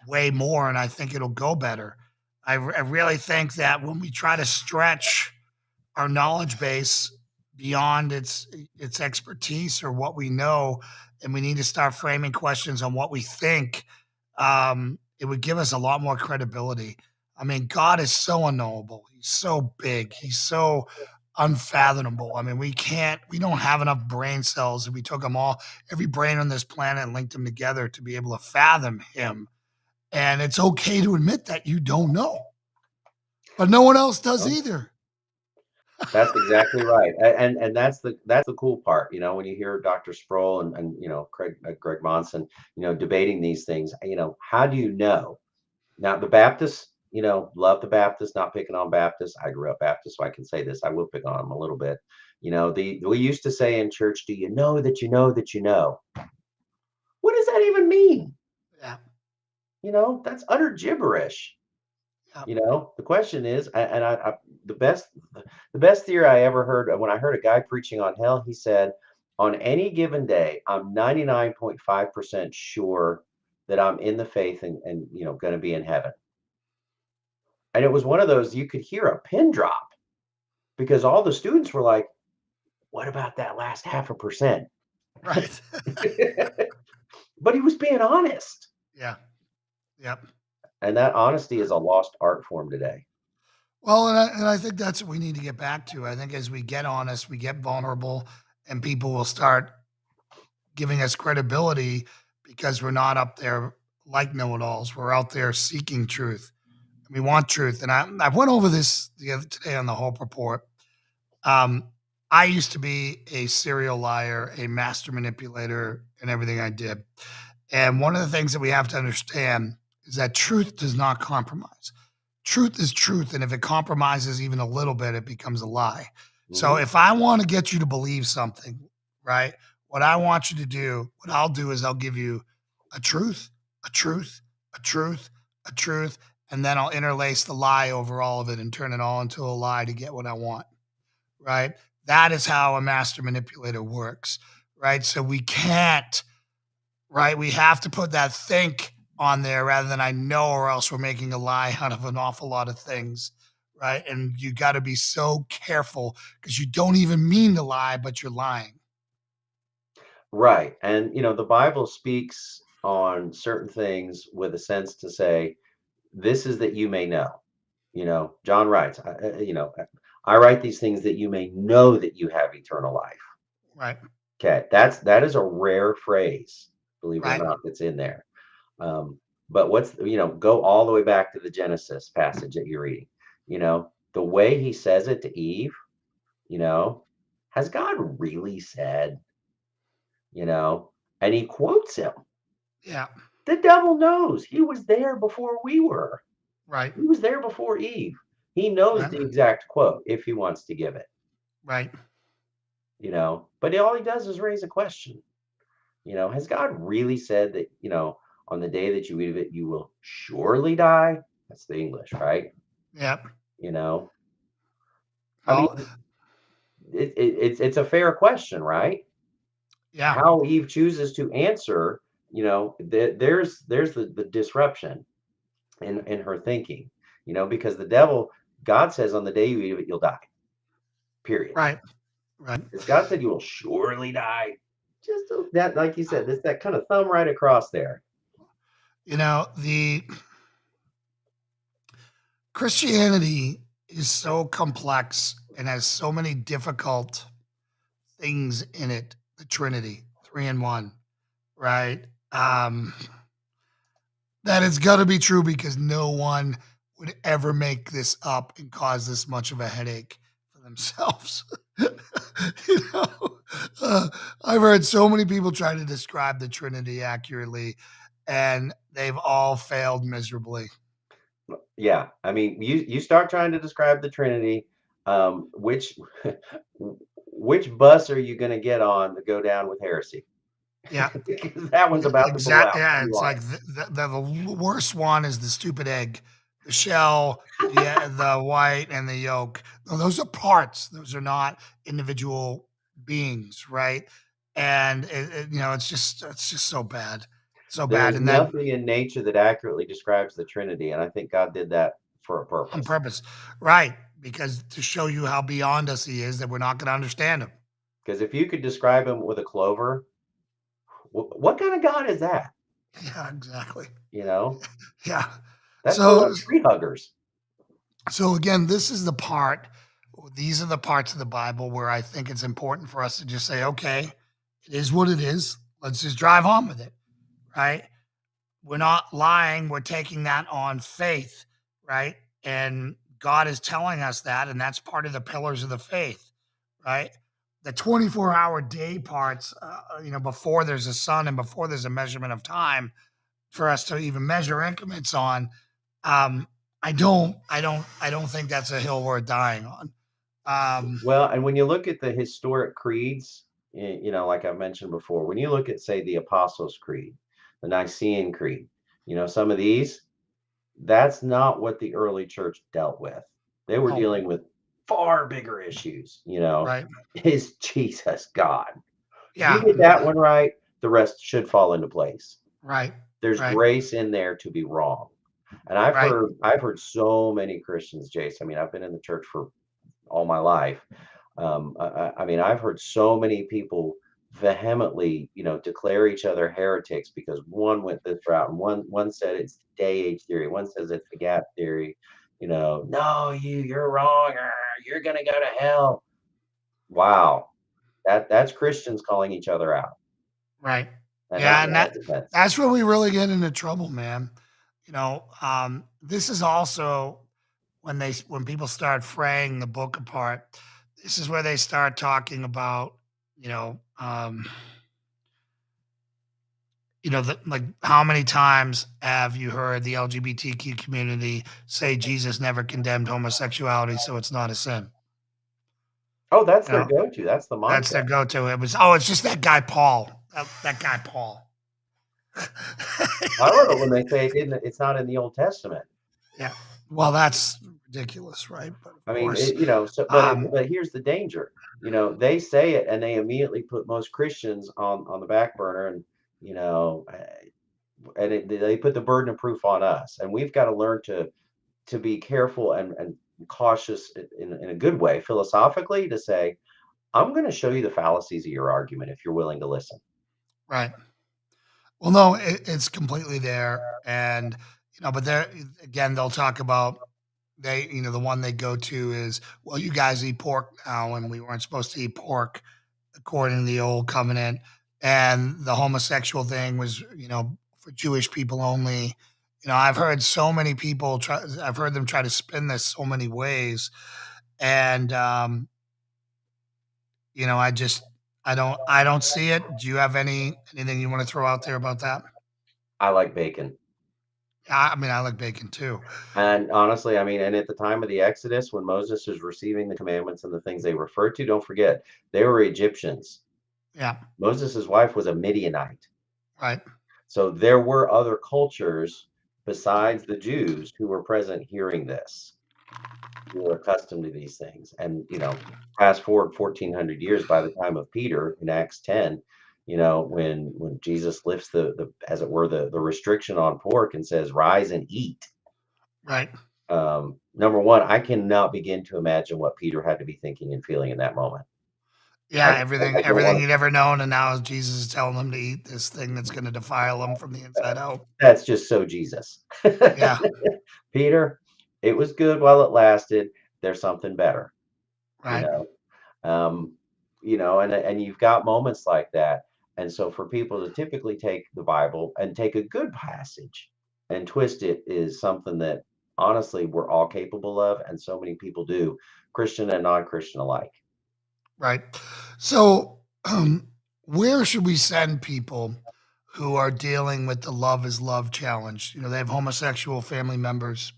way more, and I think it'll go better. I really think that when we try to stretch our knowledge base beyond its expertise or what we know, and we need to start framing questions on what we think, it would give us a lot more credibility. I mean, God is so unknowable. He's so big. He's so unfathomable. I mean, we don't have enough brain cells. If we took every brain on this planet and linked them together to be able to fathom him. And it's okay to admit that you don't know, but no one else does either. That's exactly right. And that's the cool part, when you hear Dr. Sproul and Greg Monson, debating these things, how do you know? Now the Baptists, love the Baptists, not picking on Baptists. I grew up Baptist, so I can say this. I will pick on them a little bit. We used to say in church, do you know that you know that you know? What does that even mean? Yeah. That's utter gibberish. The question is, and the best theory I ever heard, when I heard a guy preaching on hell, he said, on any given day, I'm 99.5% sure that I'm in the faith and going to be in heaven. And it was one of those, you could hear a pin drop because all the students were like, what about that last 0.5%? Right. But he was being honest. Yeah. Yep. And that honesty is a lost art form today. Well, and I think that's what we need to get back to. I think as we get honest, we get vulnerable, and people will start giving us credibility because we're not up there like know-it-alls. We're out there seeking truth. We want truth. And I went over this the other today on the Hope Report. Um, I used to be a serial liar, a master manipulator in everything I did. And one of the things that we have to understand is that truth does not compromise. Truth is truth. And if it compromises even a little bit, it becomes a lie. So if I want to get you to believe something, right, what I want you to do, what I'll do is I'll give you a truth, a truth, a truth, a truth, and then I'll interlace the lie over all of it and turn it all into a lie to get what I want, right? That is how a master manipulator works, right? So we can't, right? We have to put that think on there rather than I know, or else we're making a lie out of an awful lot of things, right? And you got to be so careful because you don't even mean to lie, but you're lying. Right. And, the Bible speaks on certain things with a sense to say, this is that you may know. John writes, I write these things that you may know that you have eternal life. Right. Okay. That is a rare phrase, believe it or Right. not, that's in there. But go all the way back to the Genesis passage that you're reading. The way he says it to Eve, has God really said? And he quotes him. Yeah. The devil knows he was there before we were. Right. He was there before Eve. He knows Right. the exact quote if he wants to give it, Right. but all he does is raise a question. Has God really said that, on the day that you eat of it, you will surely die? That's the English, right? Yep. You know, I Well, mean, it's a fair question, right? yeah. How Eve chooses to answer, there's the disruption in her thinking, because God says on the day you eat of it, you'll die. Period. Right. Right. As God said, you will surely die. That, like you said, this that kind of thumb right across there. The Christianity is so complex and has so many difficult things in it. The Trinity, three in one, right? That it's got to be true because no one would ever make this up and cause this much of a headache for themselves. you know, uh, I've heard so many people try to describe the Trinity accurately, and they've all failed miserably. Yeah, I mean, you start trying to describe the Trinity, which which bus are you going to get on to go down with heresy? Yeah, Because that one's about to blow exactly. out Yeah, pretty it's like hard. the worst one is the stupid egg, the shell, the white, and the yolk. No, those are parts. Those are not individual beings, right? And it's just so bad, so bad. There's And then nothing in nature that accurately describes the Trinity, and I think God did that for a on purpose. purpose, right? Because to show you how beyond us he is, that we're not going to understand him. Because if you could describe him with a clover, what kind of God is that? Yeah, exactly. You know, Yeah. that's more So like tree huggers. So again, this is the part, these are the parts of the Bible where I think it's important for us to just say, okay, it is what it is. Let's just drive on with it, right? We're not lying. We're taking that on faith, right? And God is telling us that, and that's part of the pillars of the faith, right? The 24-hour day parts, before there's a sun and before there's a measurement of time for us to even measure increments on, um, I don't think that's a hill worth dying on. Um, Well, and when you look at the historic creeds, like I've mentioned before, when you look at, say, the Apostles' Creed, the Nicene Creed, some of these, that's not what the early church dealt with. They were oh, dealing with far bigger issues. right, Is Jesus God? You yeah, get that one right, the rest should fall into place. right, There's right, grace in there to be wrong. And I've right, heard I've heard so many Christians, Jace. I mean, I've been in the church for all my life. I mean, I've heard so many people vehemently, declare each other heretics because one went this route and one said it's day age theory, one says it's the gap theory. No, you're wrong. You're gonna go to hell. Wow, that's Christians calling each other out right. and not Yeah, in and our defense. that's where we really get into trouble, man. This is also when people start fraying the book apart. This is where they start talking about, you know, um, like how many times have you heard the LGBTQ community say Jesus never condemned homosexuality, so it's not a sin? Oh, that's You their know, go-to. That's the that's mantra. their go-to. It's just that guy Paul. That guy Paul. I love it when they say it's not in the Old Testament. Yeah. Well, that's ridiculous, right? But of I mean, course, but but here's the danger. They say it and they immediately put most Christians on the back burner, and you know, they put the burden of proof on us, and we've got to learn to be careful and cautious in a good way, philosophically, to say, I'm going to show you the fallacies of your argument if you're willing to listen. right. Well, no, it's completely there, and but there again, they'll talk about the one they go to is, well, you guys eat pork now, and we weren't supposed to eat pork according to the old covenant, and the homosexual thing was, for Jewish people only. I've heard so many people try. I've heard them try to spin this so many ways, and I don't see it. Do you have anything you want to throw out there about that? I like bacon. I mean, I like bacon too. And honestly, I mean, and at the time of the Exodus, when Moses is receiving the commandments and the things they refer to, don't forget, they were Egyptians. Yeah, Moses' wife was a Midianite. right, So there were other cultures besides the Jews who were present hearing this, who were accustomed to these things. And, fast forward 1400 years by the time of Peter in Acts 10, when Jesus lifts the as it were the restriction on pork and says, "Rise and eat." right. Number one, I cannot begin to imagine what Peter had to be thinking and feeling in that moment. I, Yeah, I don't everything want he'd ever known, and now Jesus is telling him to eat this thing that's gonna defile him from the to. inside out. That's just so Jesus. Yeah, Peter, it was good while it lasted. There's something better, you right, know. Um, and you've got moments like that. And so for people to typically take the Bible and take a good passage and twist it is something that honestly we're all capable of, and so many people do, Christian and non-Christian alike. right. So, where should we send people who are dealing with the love is love challenge? They have homosexual family members.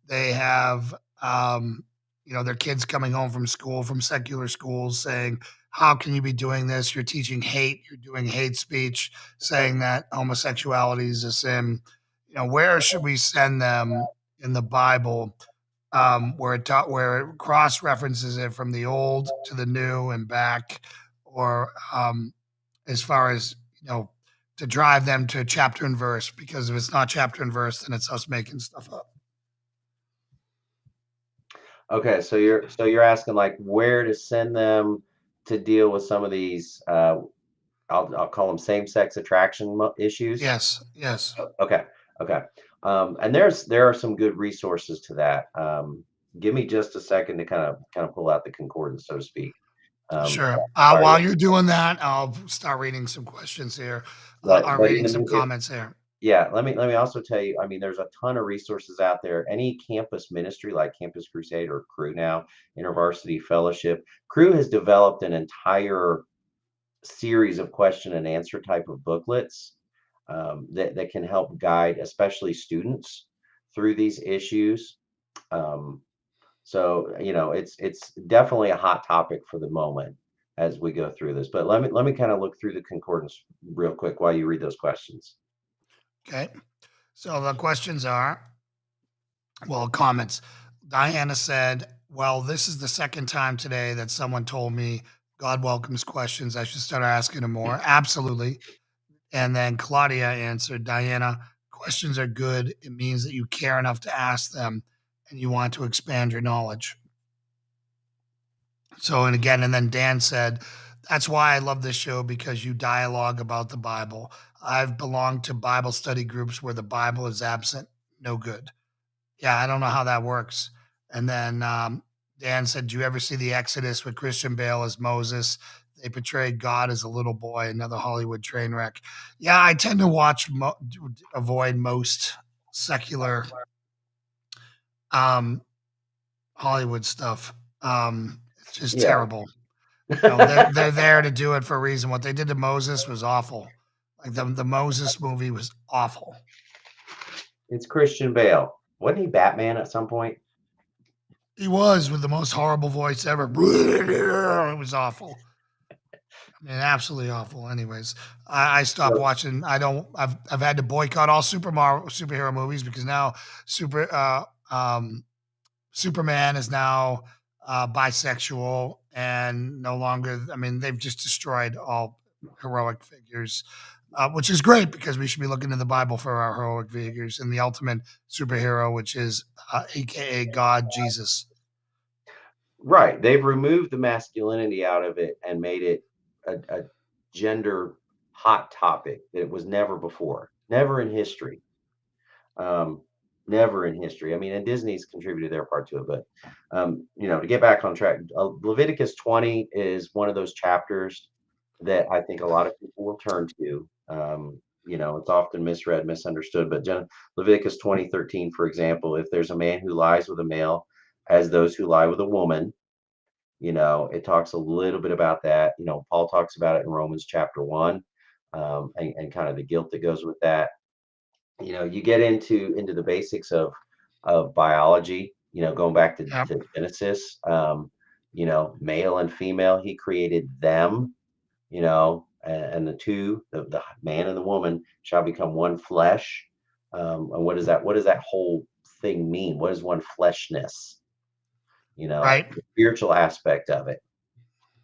They have, their kids coming home from school, from secular schools saying, how can you be doing this? You're teaching hate. You're doing hate speech, saying that homosexuality is a sin. Where should we send them in the Bible, where it cross references it from the old to the new and back, or as far as to drive them to chapter and verse? Because if it's not chapter and verse, then it's us making stuff up. Okay, so you're asking like where to send them to deal with some of these I'll call them same-sex attraction issues. Yes, yes, Okay, okay. And there are some good resources to that. Give me just a second to kind of pull out the concordance, so to speak. sure. Sorry, While you're doing that, I'll start reading some questions here. I'm but in reading the some mean- comments here. yeah, let me also tell you. I mean, there's a ton of resources out there. Any campus ministry like Campus Crusade or Crew now, InterVarsity Fellowship, Crew has developed an entire series of question and answer type of booklets that can help guide, especially students, through these issues. Um, so it's definitely a hot topic for the moment as we go through this. But let me kind of look through the concordance real quick while you read those questions. Okay. So the questions are, well, comments. Diana said, well, this is the second time today that someone told me God welcomes questions. I should start asking them more. Absolutely. And then Claudia answered, Diana, questions are good. It means that you care enough to ask them and you want to expand your knowledge. So, and again, and then Dan said, that's why I love this show because you dialogue about the Bible. I've belonged to Bible study groups where the Bible is absent, no good. Yeah, I don't know how that works. And then Dan said, do you ever see the Exodus with Christian Bale as Moses? They portrayed God as a little boy, another Hollywood train wreck. Yeah, I tend to avoid most secular um, Hollywood stuff. It's just Yeah. terrible. They're there to do it for a reason. What they did to Moses was awful. Like the Moses movie was awful. It's Christian Bale. Wasn't he Batman at some point? He was with the most horrible voice ever. It was awful. I mean, absolutely awful. Anyways, I stopped So, watching. I don't. I've had to boycott all superhero movies because now super Superman is now bisexual and no longer. I mean, they've just destroyed all heroic figures, which is great because we should be looking to the Bible for our heroic figures and the ultimate superhero, which is AKA God, Jesus. right. They've removed the masculinity out of it and made it a gender hot topic that it was never before. Never in history. Um, never in history. I mean, and Disney's contributed their part to it, but to get back on track, Leviticus 20 is one of those chapters that I think a lot of people will turn to. It's often misread, misunderstood, but Leviticus 20:13, for example, if there's a man who lies with a male, as those who lie with a woman, it talks a little bit about that. Paul talks about it in Romans chapter 1, and kind of the guilt that goes with that. You get into the basics of biology, going back Yep. to Genesis, male and female, he created them, and the two, the man and the woman shall become one flesh. And what does that whole thing mean? What is one fleshness? Right. The spiritual aspect of it.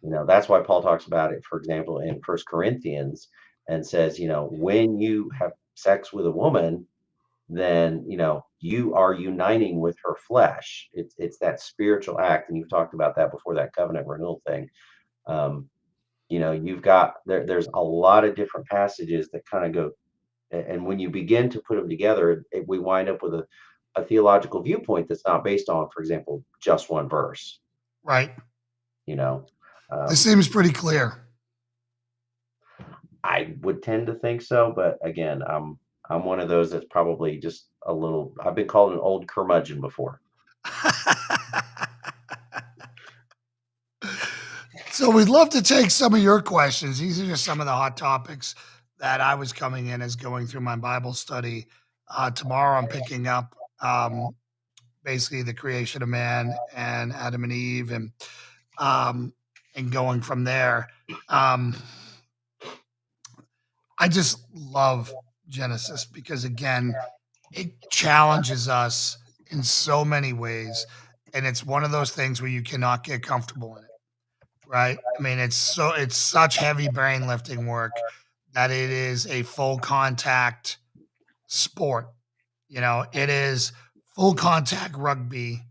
That's why Paul talks about it, for example, in First Corinthians, and says, when you have sex with a woman, then you are uniting with her flesh. It's that spiritual act, and you've talked about that before, that covenant renewal thing. Um, you've got there's a lot of different passages that kind of go, and when you begin to put them together, we wind up with a theological viewpoint that's not based on, for example, just one verse. Right. You know, This um, seems pretty clear. I would tend to think so, but again, I'm one of those that's probably just a little. I've been called an old curmudgeon before. So we'd love to take some of your questions. These are just some of the hot topics that I was coming in as going through my Bible study. Tomorrow I'm picking up basically the creation of man and Adam and Eve um, and going from there. Um, I just love Genesis because again, it challenges us in so many ways. And it's one of those things where you cannot get comfortable in it. Right? I mean, it's such heavy brain lifting work that it is a full contact sport. It is full contact rugby,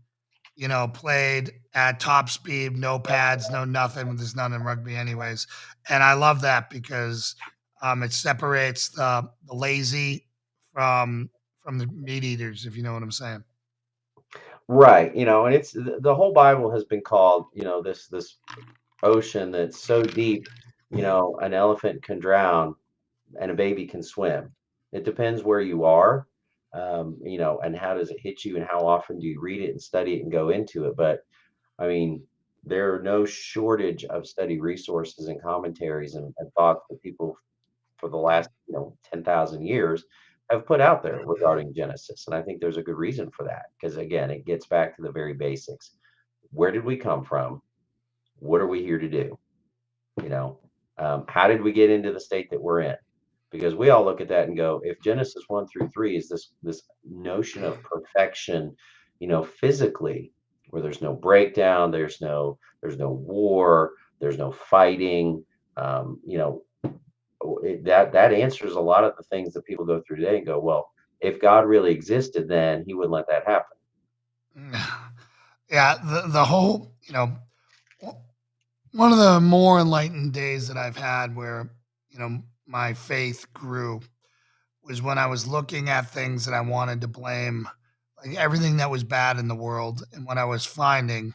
played at top speed, no pads, no nothing. There's none in rugby anyways. And I love that because it separates the lazy from from the meat eaters, if you know what I'm saying. Right, and it's the whole Bible has been called, this ocean that's so deep, an elephant can drown and a baby can swim. It depends where you are, and how does it hit you and how often do you read it and study it and go into it. But I mean, there are no shortage of study resources and commentaries and thoughts that people for the last 10,000 years have put out there regarding Genesis. And I think there's a good reason for that, because again, it gets back to the very basics. Where did we come from? What are we here to do? You know, how did we get into the state that we're in? Because we all look at that and go, if Genesis 1 through 3 is this notion of perfection, physically, where there's no breakdown, there's no war, there's no fighting, um, you know, that answers a lot of the things that people go through today and go, well, if God really existed, then He wouldn't let that happen. Yeah, the whole, one of the more enlightened days that I've had where, my faith grew was when I was looking at things that I wanted to blame, like everything that was bad in the world. And what I was finding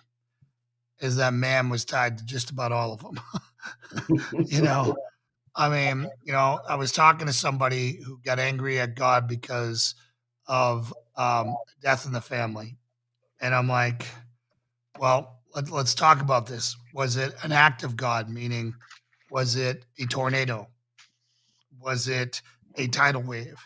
is that man was tied to just about all of them. you know, I mean, I was talking to somebody who got angry at God because of death in the family. And I'm like, well, let's talk about this. Was it an act of God? Meaning, was it a tornado? Was it a tidal wave?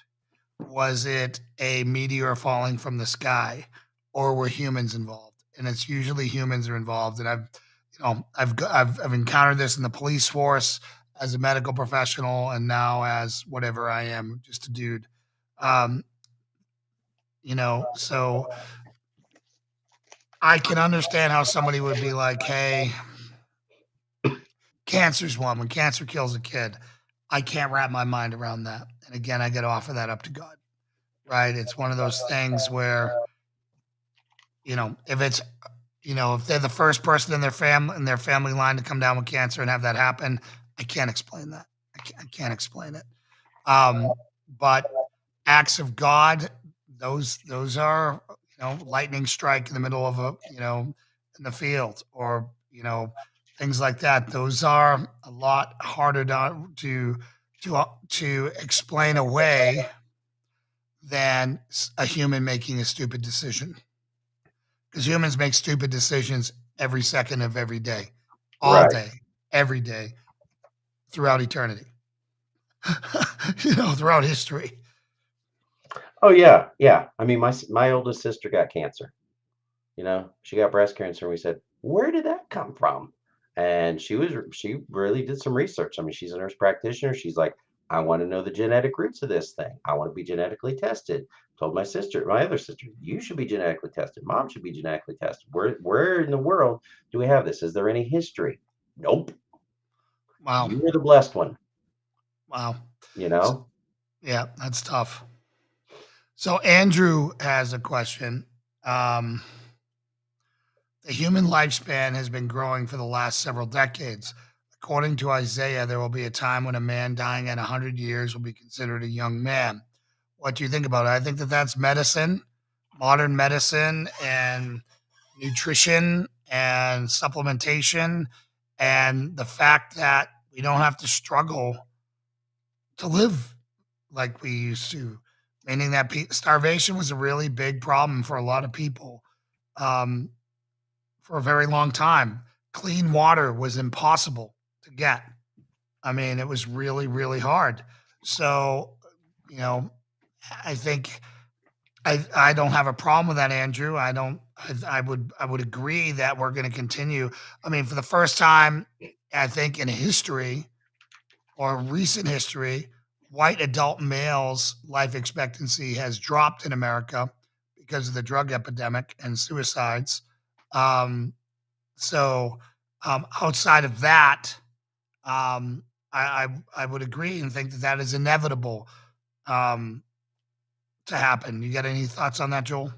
Was it a meteor falling from the sky, or were humans involved? And it's usually humans are involved. And I've encountered this in the police force as a medical professional, and now as whatever I am, just a dude. Um, so I can understand how somebody would be like, "Hey, cancer's one. When cancer kills a kid, I can't wrap my mind around that." And again, I got to offer that up to God, right? It's one of those things where if it's if they're the first person in their family line to come down with cancer and have that happen, I can't explain that. I can't explain it. But acts of God, those are lightning strike in the middle of in the field, or things like that. Those are a lot harder to explain away than a human making a stupid decision, because humans make stupid decisions every second of every day, all Right. day, every day, throughout eternity, throughout history. Oh yeah, yeah. I mean, my oldest sister got cancer. She got breast cancer, and we said, "Where did that come from?" And she really did some research. I mean, she's a nurse practitioner. She's like, "I want to know the genetic roots of this thing. I want to be genetically tested." Told my other sister, "You should be genetically tested. Mom should be genetically tested. Where in the world do we have this? Is there any history?" Nope. Wow. You were the blessed one, Wow. you S- know? Yeah, that's tough. So Andrew has a question. Um, the human lifespan has been growing for the last several decades. According to Isaiah, there will be a time when a man dying at 100 years will be considered a young man. What do you think about it? I think that that's medicine, modern medicine, and nutrition and supplementation, and the fact that we don't have to struggle to live like we used to, meaning that starvation was a really big problem for a lot of people um, for a very long time. Clean water was impossible to get. I mean, it was really, really hard. So, you know, I think I don't have a problem with that, Andrew. I don't. I would agree that we're going to continue. I mean, for the first time, I think in history or recent history, white adult males' life expectancy has dropped in America because of the drug epidemic and suicides. Um, so, outside of that, um, I would agree and think that that is inevitable um, to happen. You got any thoughts on that, Joel?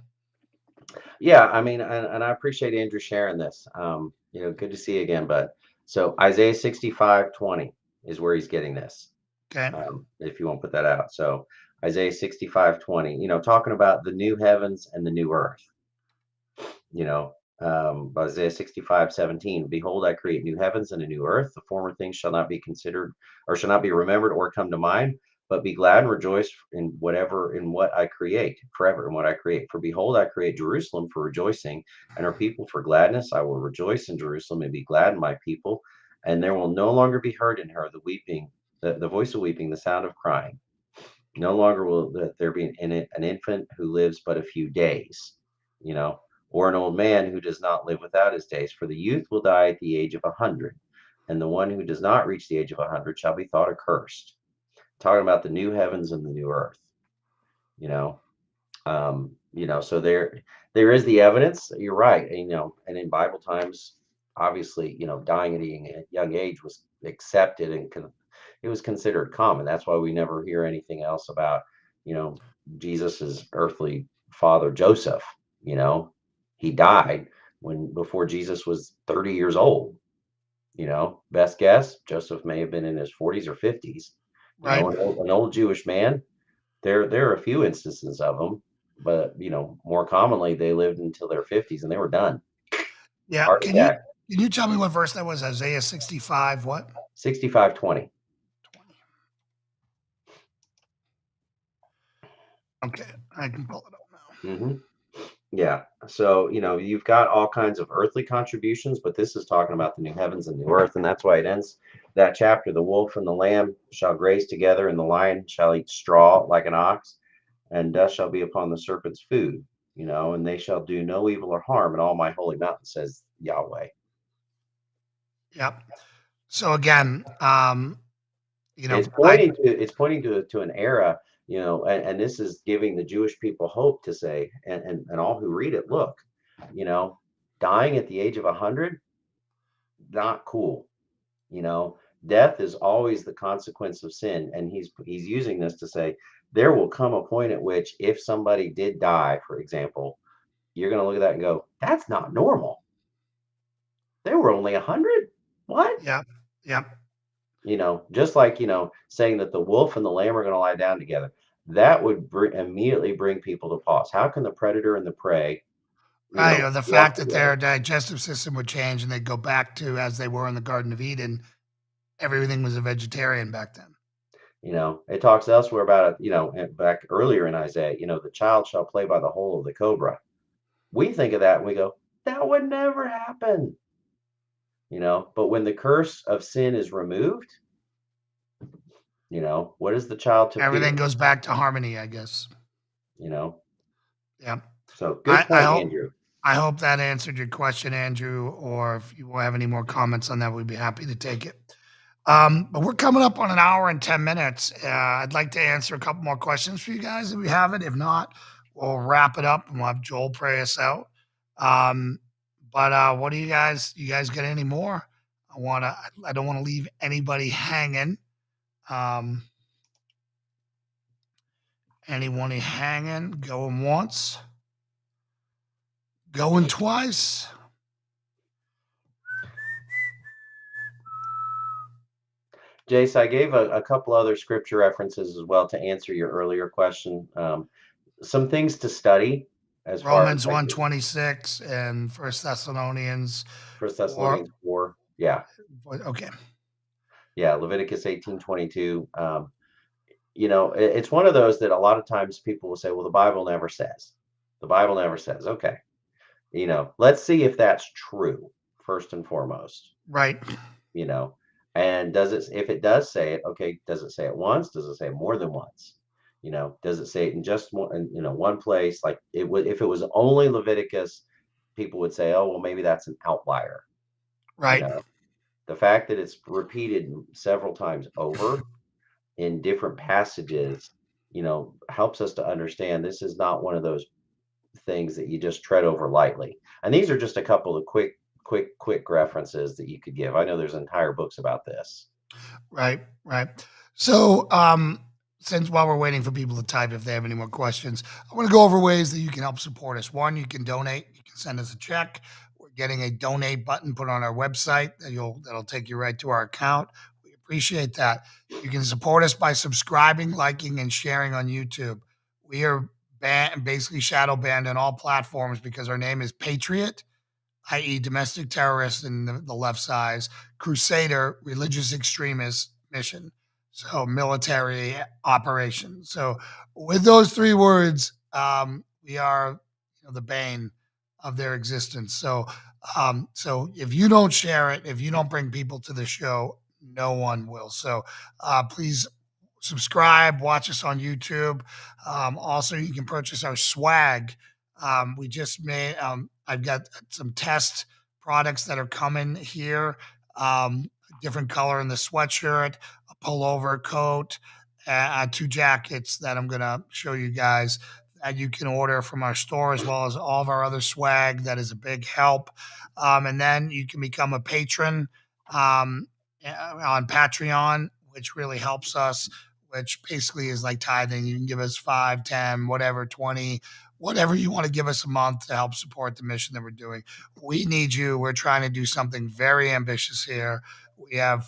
Yeah, I mean, and I appreciate Andrew sharing this. Good to see you again, bud. So Isaiah 65:20 is where he's getting this. Okay, If you want to put that out. So Isaiah 65:20, talking about the new heavens and the new earth. you know, Isaiah 65:17, behold, I create new heavens and a new earth. The former things shall not be considered or shall not be remembered or come to mind, but be glad and rejoice in what I create, forever in what I create. For behold, I create Jerusalem for rejoicing and her people for gladness. I will rejoice in Jerusalem and be glad in my people, and there will no longer be heard in her the weeping, the voice of weeping, the sound of crying. No longer will there be an infant who lives but a few days, you know, or an old man who does not live without his days. For the youth will die at the age of 100, and the one who does not reach the age of 100 shall be thought accursed. Talking about the new heavens and the new earth, you know. So there is the evidence. You're right, and in Bible times, obviously, dying at a young age was accepted and it was considered common. That's why we never hear anything else about, you know, Jesus's earthly father Joseph. You know, he died when before Jesus was 30 years old. Best guess, Joseph may have been in his 40s or 50s. right. An old Jewish man, there are a few instances of them, but more commonly they lived until their 50s and they were done. Yeah. Heart attack. Can you tell me what verse that was? Isaiah 65, what? 65:20. 20. Okay, I can pull it up now. Hmm. Yeah. So, you've got all kinds of earthly contributions, but this is talking about the new heavens and new earth, and that's why it ends that chapter. The wolf and the lamb shall graze together, and the lion shall eat straw like an ox, and dust shall be upon the serpent's food, and they shall do no evil or harm in all my holy mountain, says Yahweh. Yep. So again, It's I pointing to an era, and this is giving the Jewish people hope to say, and all who read it, look, you know, dying at the age of 100, not cool. You know, death is always the consequence of sin, and he's using this to say there will come a point at which if somebody did die, for example, you're going to look at that and go, that's not normal. They were only 100. What? yeah, yeah. Just like, saying that the wolf and the lamb are going to lie down together. That would immediately bring people to pause. How can the predator and the prey, Right, or the walk fact that together? their digestive system would change and they'd go back to as they were in the Garden of Eden. Everything was a vegetarian back then. It talks elsewhere about it, back earlier in Isaiah, the child shall play by the hole of the cobra. We think of that and we go, that would never happen, but when the curse of sin is removed, what is the child to Everything fear? goes back to harmony, I guess. you know. Yeah. So I, good I point, hope Andrew. I hope that answered your question, Andrew. Or if you have any more comments on that, we'd be happy to take it. But we're coming up on an hour and 10 minutes. I'd like to answer a couple more questions for you guys if we have it. If not, we'll wrap it up and we'll have Joel pray us out. Um, but what do you guys? You guys got any more? I don't want to leave anybody hanging. Um, anyone hanging? Going once, going twice. Jace, I gave a couple other scripture references as well to answer your earlier question. Some things to study as far as Romans like 1:26 and First Thessalonians First 4. Thessalonians 4. Yeah, Okay, yeah, Leviticus 18:22. It's one of those that a lot of times people will say, well, the Bible never says. The Bible never says. Okay, let's see if that's true first and foremost. right, you know and does it, if it does say it, okay, does it say it once, does it say it more than once, does it say it in just one, one place, like it would if it was only Leviticus, people would say, oh well, maybe that's an outlier. you right, know the fact that it's repeated several times over in different passages, helps us to understand this is not one of those things that you just tread over lightly. And these are just a couple of quick references that you could give. I know there's entire books about this. right. So, since while we're waiting for people to type, if they have any more questions, I want to go over ways that you can help support us. One, you can donate. You can send us a check. We're getting a donate button put on our website that'll take you right to our account. We appreciate that. You can support us by subscribing, liking, and sharing on YouTube. We are basically shadow banned on all platforms because our name is Patriot, i.e., domestic terrorist in the left side, crusader, religious extremist mission. So military operation. So with those three words, we are the bane of their existence. So if you don't share it, if you don't bring people to the show, no one will. So please subscribe, watch us on YouTube. Also, you can purchase our swag. We just made, I've got some test products that are coming here. Different color in the sweatshirt, a pullover coat, two jackets that I'm going to show you guys that you can order from our store, as well as all of our other swag. That is a big help. And then you can become a patron on Patreon, which really helps us, which basically is like tithing. You can give us 5, 10, whatever, 20, whatever you want to give us a month to help support the mission that we're doing. We need you. We're trying to do something very ambitious here. We have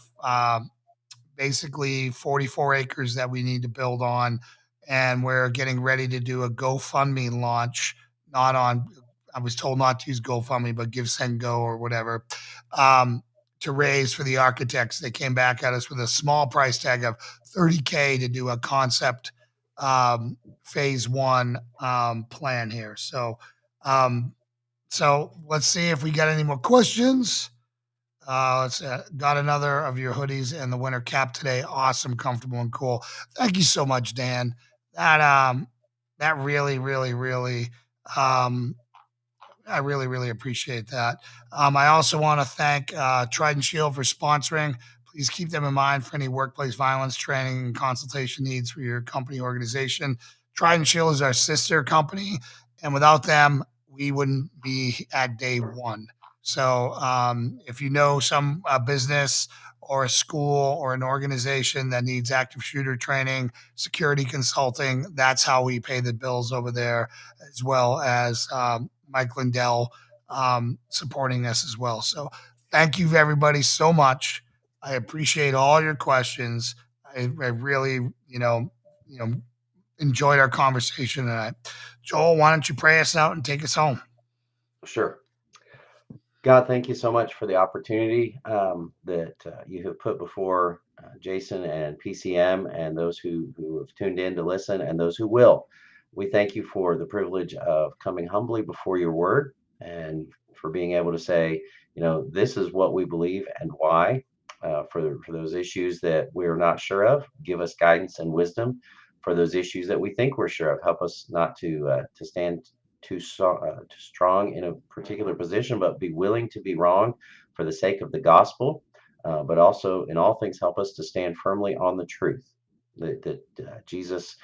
basically 44 acres that we need to build on, and we're getting ready to do a GoFundMe launch. Not on, I was told not to use GoFundMe, but Give Send Go or whatever. To raise for the architects. They came back at us with a small price tag of $30K to do a concept phase one plan here. Um, so let's see if we got any more questions. Let's got another of your hoodies and the winter cap today. Awesome, comfortable, and cool. Thank you so much, Dan. That really um, I really appreciate that. I also want to thank Trident Shield for sponsoring. Please keep them in mind for any workplace violence training and consultation needs for your company organization. Trident Shield is our sister company, and without them, we wouldn't be at day one. So, if you know some business or a school or an organization that needs active shooter training, security consulting, that's how we pay the bills over there, as well as Mike Lindell supporting us as well. So thank you everybody so much. I appreciate all your questions. I really, you know, enjoyed our conversation tonight. Joel, why don't you pray us out and take us home? Sure. God, thank you so much for the opportunity that you have put before Jason and PCM and those who have tuned in to listen and those who will. We thank you for the privilege of coming humbly before your word and for being able to say, this is what we believe and why. For those issues that we're not sure of, give us guidance and wisdom. for those issues that we think we're sure of. Help us not to stand too strong in a particular position, but be willing to be wrong for the sake of the gospel. But also, in all things, help us to stand firmly on the truth that Jesus,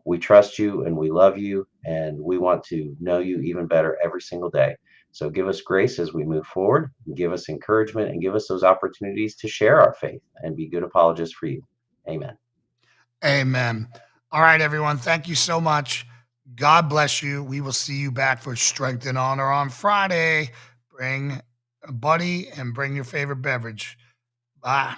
we trust you and we love you and we want to know you even better every single day. So give us grace as we move forward, give us encouragement, and give us those opportunities to share our faith and be good apologists for you. Amen. Amen. All right, everyone. Thank you so much. God bless you. We will see you back for Strength and Honor on Friday. Bring a buddy and bring your favorite beverage. Bye.